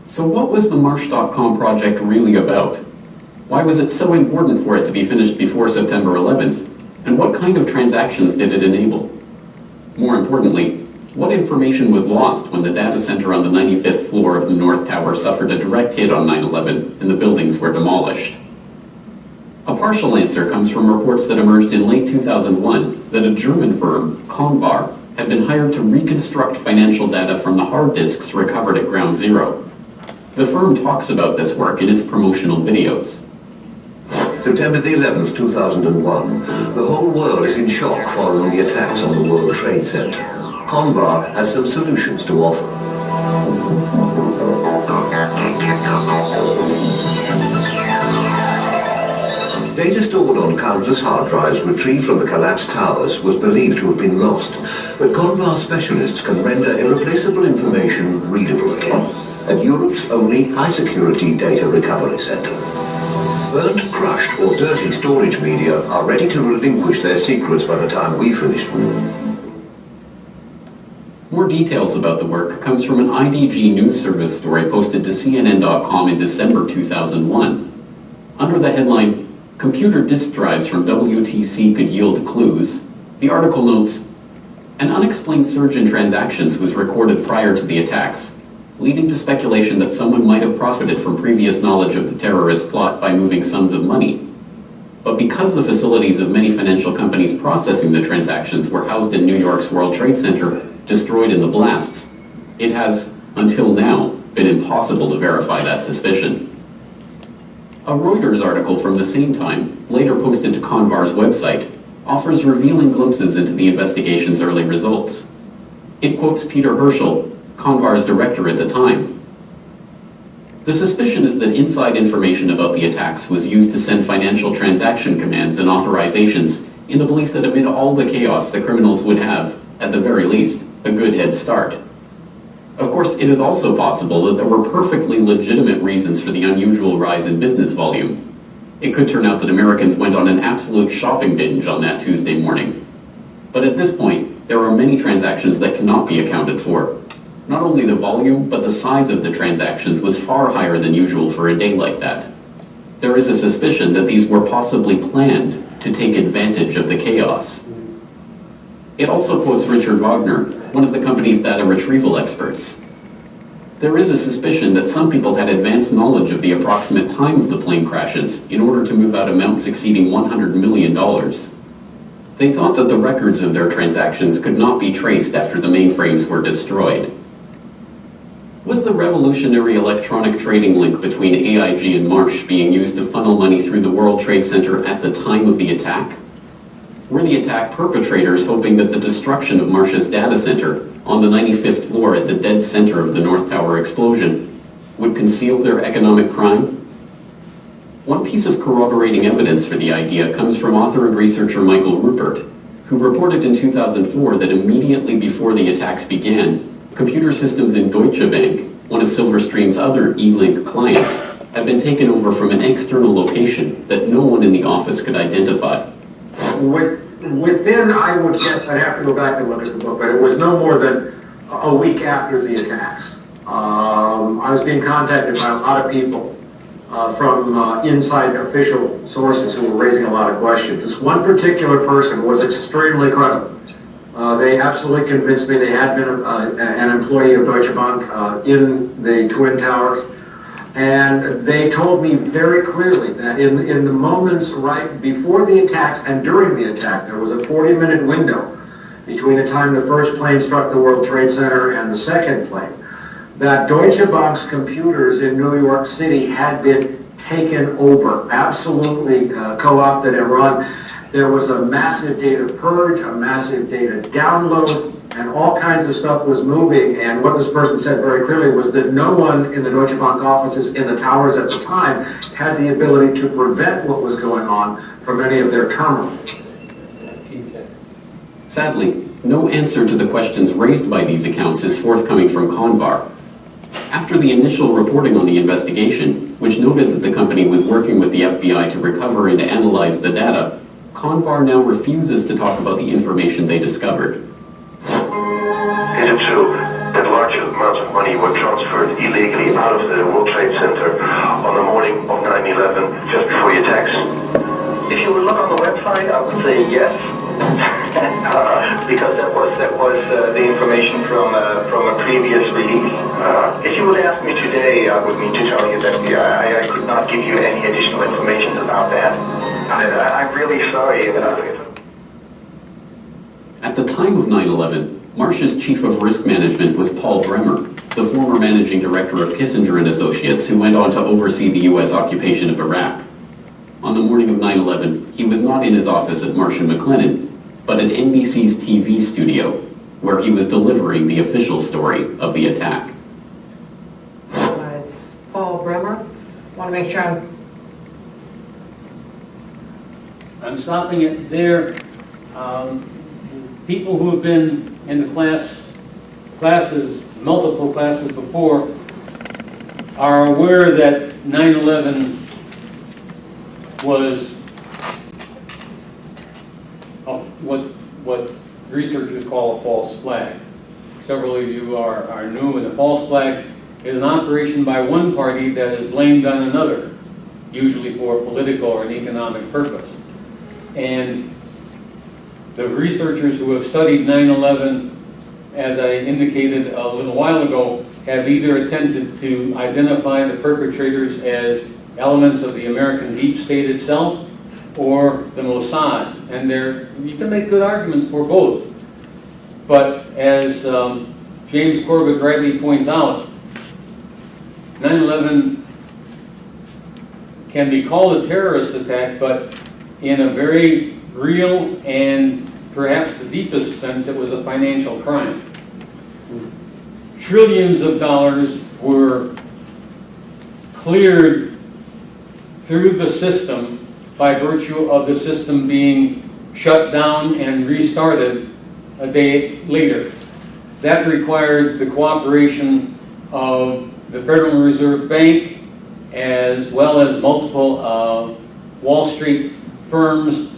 So what was the Marsh.com project really about? Why was it so important for it to be finished before September 11th? And what kind of transactions did it enable? More importantly, what information was lost when the data center on the 95th floor of the North Tower suffered a direct hit on 9/11 and the buildings were demolished? A partial answer comes from reports that emerged in late 2001 that a German firm, Convar, had been hired to reconstruct financial data from the hard disks recovered at Ground Zero. The firm talks about this work in its promotional videos. September the 11th, 2001. The whole world is in shock following the attacks on the World Trade Center. Convar has some solutions to offer. Data stored on countless hard drives retrieved from the collapsed towers was believed to have been lost, but Convar specialists can render irreplaceable information readable again at Europe's only high-security data recovery center. Burnt, crushed, or dirty storage media are ready to relinquish their secrets by the time we finish them. More details about the work comes from an IDG news service story posted to CNN.com in December 2001. Under the headline, "Computer disk drives from WTC could yield clues," the article notes, "An unexplained surge in transactions was recorded prior to the attacks, leading to speculation that someone might have profited from previous knowledge of the terrorist plot by moving sums of money. But because the facilities of many financial companies processing the transactions were housed in New York's World Trade Center, destroyed in the blasts, it has, until now, been impossible to verify that suspicion." A Reuters article from the same time, later posted to Convar's website, offers revealing glimpses into the investigation's early results. It quotes Peter Herschel, Convar's director at the time. The suspicion is that inside information about the attacks was used to send financial transaction commands and authorizations in the belief that amid all the chaos, the criminals would have, at the very least, a good head start. Of course, it is also possible that there were perfectly legitimate reasons for the unusual rise in business volume. It could turn out that Americans went on an absolute shopping binge on that Tuesday morning. But at this point, there are many transactions that cannot be accounted for. Not only the volume, but the size of the transactions was far higher than usual for a day like that. There is a suspicion that these were possibly planned to take advantage of the chaos. It also quotes Richard Wagner, one of the company's data retrieval experts. There is a suspicion that some people had advanced knowledge of the approximate time of the plane crashes in order to move out amounts exceeding $100 million. They thought that the records of their transactions could not be traced after the mainframes were destroyed. Was the revolutionary electronic trading link between AIG and Marsh being used to funnel money through the World Trade Center at the time of the attack? Were the attack perpetrators hoping that the destruction of Marsh's data center on the 95th floor at the dead center of the North Tower explosion would conceal their economic crime? One piece of corroborating evidence for the idea comes from author and researcher Michael Rupert, who reported in 2004 that immediately before the attacks began, computer systems in Deutsche Bank, one of Silverstream's other E-Link clients, had been taken over from an external location that no one in the office could identify. Within, I would guess, I'd have to go back and look at the book, but it was no more than a week after the attacks. I was being contacted by a lot of people from inside official sources who were raising a lot of questions. This one particular person was extremely credible. They absolutely convinced me they had been an employee of Deutsche Bank in the Twin Towers. And they told me very clearly that in the moments right before the attacks and during the attack, there was a 40-minute window between the time the first plane struck the World Trade Center and the second plane, that Deutsche Bank's computers in New York City had been taken over, absolutely co-opted and run. There was a massive data purge, a massive data download, and all kinds of stuff was moving. And what this person said very clearly was that no one in the Deutsche Bank offices in the towers at the time had the ability to prevent what was going on from any of their terminals. Sadly, no answer to the questions raised by these accounts is forthcoming from Convar. After the initial reporting on the investigation, which noted that the company was working with the FBI to recover and analyze the data, Convar now refuses to talk about the information they discovered. Is it true that large amounts of money were transferred illegally out of the World Trade Center on the morning of 9/11, just before the attacks? If you would look on the website, I would say yes, because that was the information from a previous release. If you would ask me today, I would mean to tell you that I could not give you any additional information about that. I'm really sorry. At the time of 9/11, Marsh's chief of risk management was Paul Bremer, the former managing director of Kissinger & Associates, who went on to oversee the U.S. occupation of Iraq. On the morning of 9/11, he was not in his office at Marsh & McLennan, but at NBC's TV studio, where he was delivering the official story of the attack. It's Paul Bremer. Want to make sure I'm stopping it there. People who have been in the classes, multiple classes before, are aware that 9/11 was what researchers call a false flag. Several of you are new, and a false flag is an operation by one party that is blamed on another, usually for a political or an economic purpose. And the researchers who have studied 9/11, as I indicated a little while ago, have either attempted to identify the perpetrators as elements of the American deep state itself or the Mossad. And you can make good arguments for both. But as James Corbett rightly points out, 9/11 can be called a terrorist attack, but in a very real and perhaps the deepest sense, it was a financial crime. Trillions of dollars were cleared through the system by virtue of the system being shut down and restarted a day later. That required the cooperation of the Federal Reserve Bank as well as multiple Wall Street firms.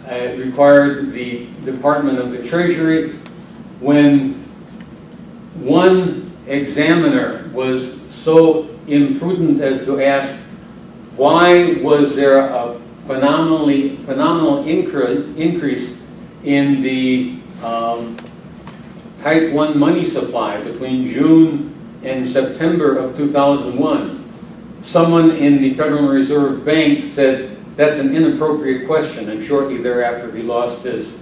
It required the Department of the Treasury. When one examiner was so imprudent as to ask why was there a phenomenal increase in the Type 1 money supply between June and September of 2001, someone in the Federal Reserve Bank said that's an inappropriate question, and shortly thereafter he lost his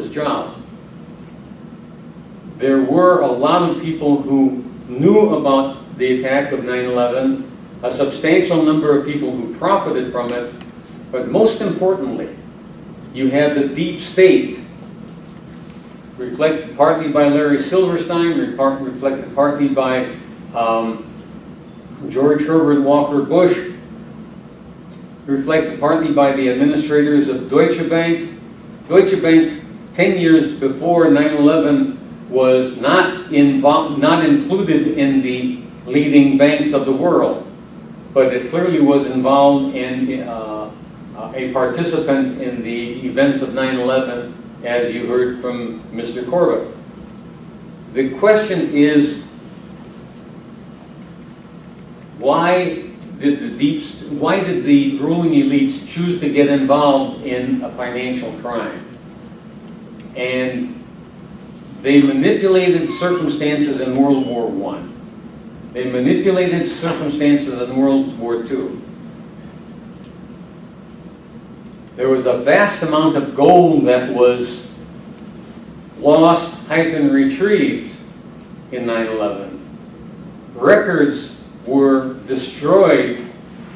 job. There were a lot of people who knew about the attack of 9/11, a substantial number of people who profited from it, but most importantly, you have the deep state, reflected partly by Larry Silverstein, reflected partly by George Herbert Walker Bush, reflected partly by the administrators of Deutsche Bank. Deutsche Bank, 10 years before 9/11, was not included in the leading banks of the world, but it clearly was involved in a participant in the events of 9/11, as you heard from Mr. Corbett. The question is, why did the ruling elites choose to get involved in a financial crime? And they manipulated circumstances in World War I. They manipulated circumstances in World War II. There was a vast amount of gold that was lost-retrieved in 9/11. Records were destroyed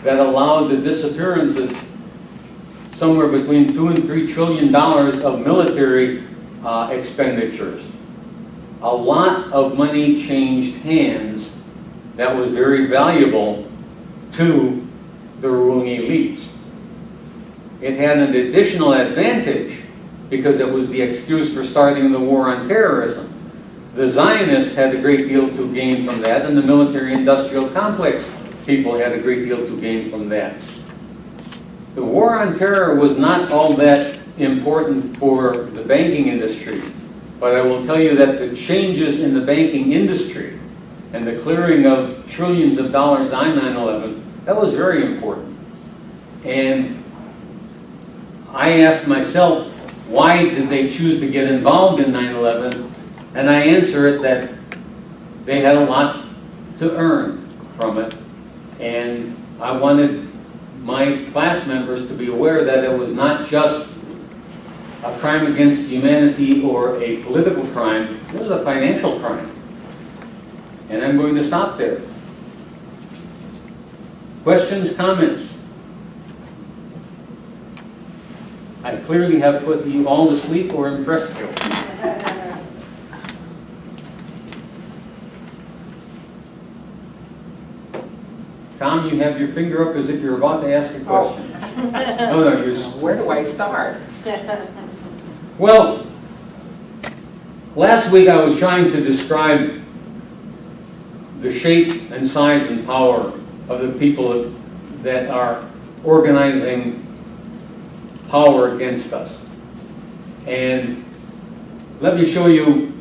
that allowed the disappearance of somewhere between $2 and $3 trillion of military expenditures. A lot of money changed hands that was very valuable to the ruling elites. It had an additional advantage because it was the excuse for starting the war on terrorism. The Zionists had a great deal to gain from that, and the military-industrial complex people had a great deal to gain from that. The war on terror was not all that important for the banking industry, but I will tell you that the changes in the banking industry and the clearing of trillions of dollars on 9/11, that was very important. And I asked myself, why did they choose to get involved in 9/11? And I answer it that they had a lot to earn from it. And I wanted my class members to be aware that it was not just a crime against humanity or a political crime, it was a financial crime. And I'm going to stop there. Questions, comments? I clearly have put you all to sleep or impressed you. Tom, you have your finger up as if you're about to ask a question. No, you're... Where do I start? Well, last week I was trying to describe the shape and size and power of the people that are organizing power against us. And let me show you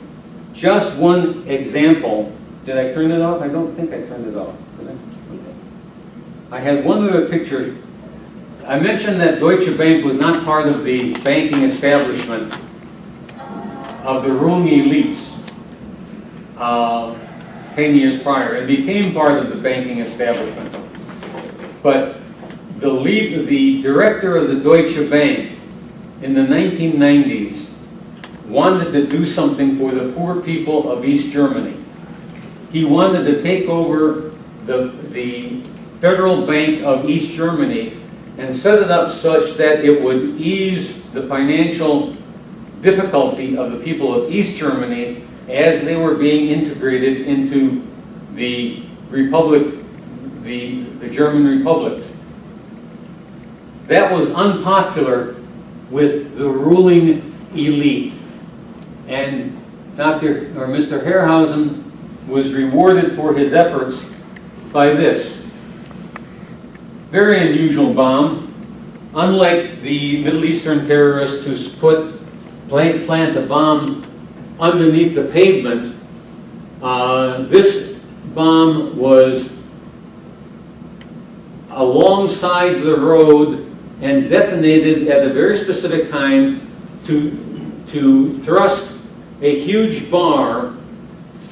just one example. Did I turn it off? I don't think I turned it off. Did I? Okay. I had one other picture. I mentioned that Deutsche Bank was not part of the banking establishment of the ruling elites 10 years prior. It became part of the banking establishment. But the director of the Deutsche Bank in the 1990s wanted to do something for the poor people of East Germany. He wanted to take over the Federal Bank of East Germany and set it up such that it would ease the financial difficulty of the people of East Germany as they were being integrated into the Republic, the German republics. That was unpopular with the ruling elite. And Mr. Herrhausen was rewarded for his efforts by this. Very unusual bomb. Unlike the Middle Eastern terrorists who plant a bomb underneath the pavement, this bomb was alongside the road and detonated at a very specific time to thrust a huge bar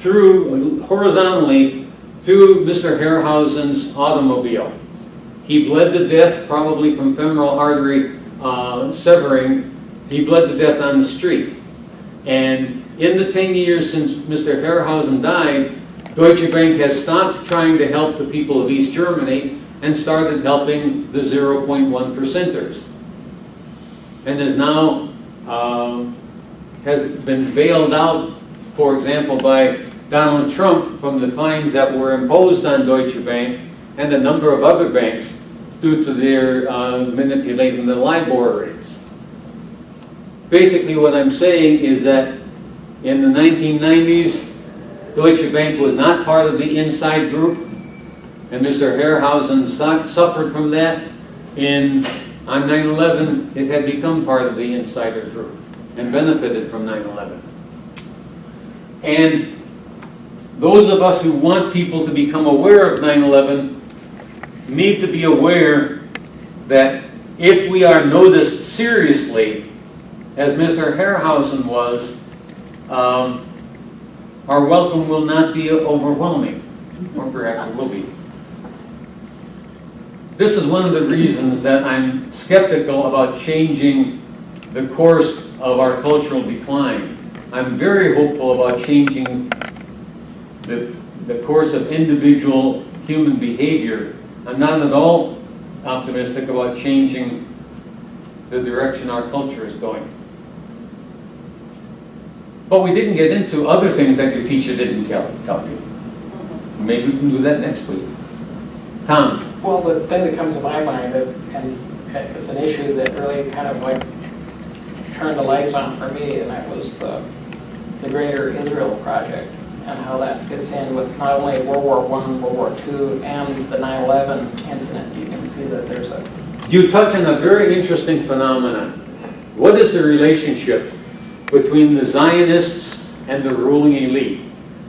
horizontally through Mr. Herrhausen's automobile. He bled to death, probably from femoral artery severing. He bled to death on the street. And in the 10 years since Mr. Herrhausen died, Deutsche Bank has stopped trying to help the people of East Germany and started helping the 0.1 percenters. And is now has been bailed out, for example, by Donald Trump from the fines that were imposed on Deutsche Bank and a number of other banks due to their manipulating the LIBOR rates. Basically what I'm saying is that in the 1990s, Deutsche Bank was not part of the inside group, and Mr. Herrhausen suffered from that. On 9/11, it had become part of the insider group and benefited from 9/11. And those of us who want people to become aware of 9/11 need to be aware that if we are noticed seriously, as Mr. Herrhausen was, our welcome will not be overwhelming, or perhaps it will be. This is one of the reasons that I'm skeptical about changing the course of our cultural decline. I'm very hopeful about changing the course of individual human behavior. I'm not at all optimistic about changing the direction our culture is going. But we didn't get into other things that your teacher didn't tell you. Maybe we can do that next week. Tom? Well, the thing that comes to my mind, and it's an issue that really kind of like turned the lights on for me, and that was the Greater Israel Project, and how that fits in with not only World War I, World War II, and the 9/11 incident. You can see that there's a... You touch on a very interesting phenomenon. What is the relationship between the Zionists and the ruling elite?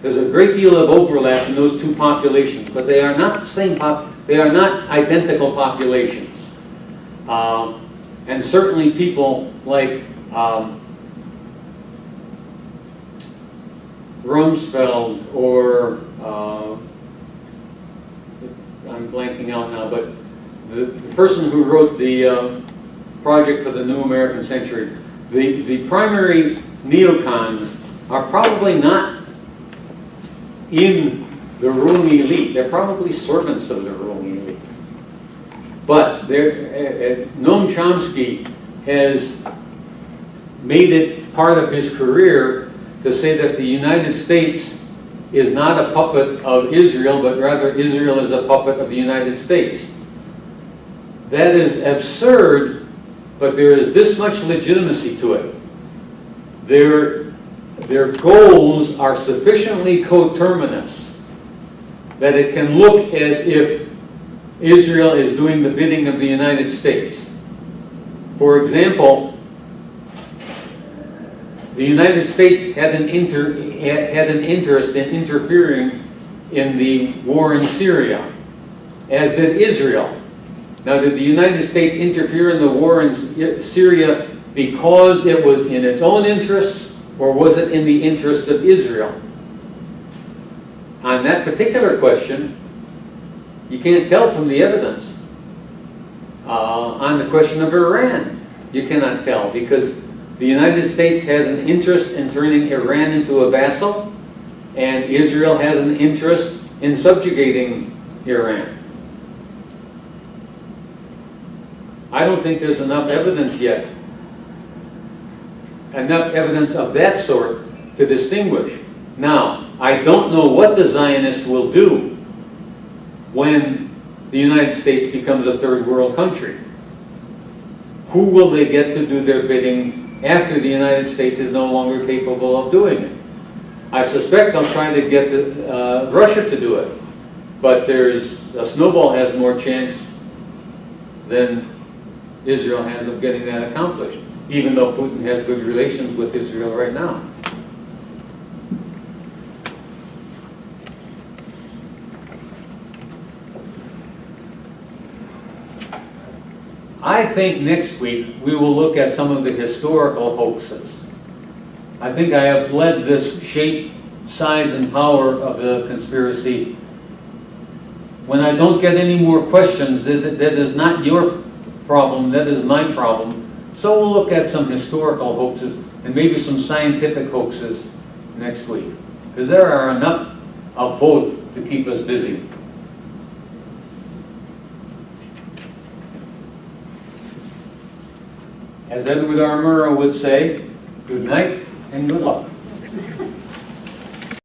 There's a great deal of overlap in those two populations, but they are not the same they are not identical populations. And certainly people like Rumsfeld or I'm blanking out now, but the person who wrote the Project for the New American Century, the primary neocons are probably not in the ruling elite. They're probably servants of the ruling elite. But Noam Chomsky has made it part of his career to say that the United States is not a puppet of Israel, but rather Israel is a puppet of the United States. That is absurd, but there is this much legitimacy to it. Their goals are sufficiently coterminous that it can look as if Israel is doing the bidding of the United States. For example, the United States had an interest in interfering in the war in Syria, as did Israel. Now, did the United States interfere in the war in Syria because it was in its own interests, or was it in the interests of Israel? On that particular question, you can't tell from the evidence. On the question of Iran, you cannot tell, because the United States has an interest in turning Iran into a vassal, and Israel has an interest in subjugating Iran. I don't think there's enough evidence yet, enough evidence of that sort to distinguish. Now, I don't know what the Zionists will do when the United States becomes a third world country. Who will they get to do their bidding after the United States is no longer capable of doing it? I suspect they'll try to get Russia to do it, but a snowball has more chance than Israel has of getting that accomplished, even though Putin has good relations with Israel right now. I think next week we will look at some of the historical hoaxes. I think I have led this shape, size, and power of the conspiracy. When I don't get any more questions, that is not your problem, that is my problem. So we'll look at some historical hoaxes and maybe some scientific hoaxes next week. Because there are enough of both to keep us busy. As Edward R. Murrow would say, good night and good luck.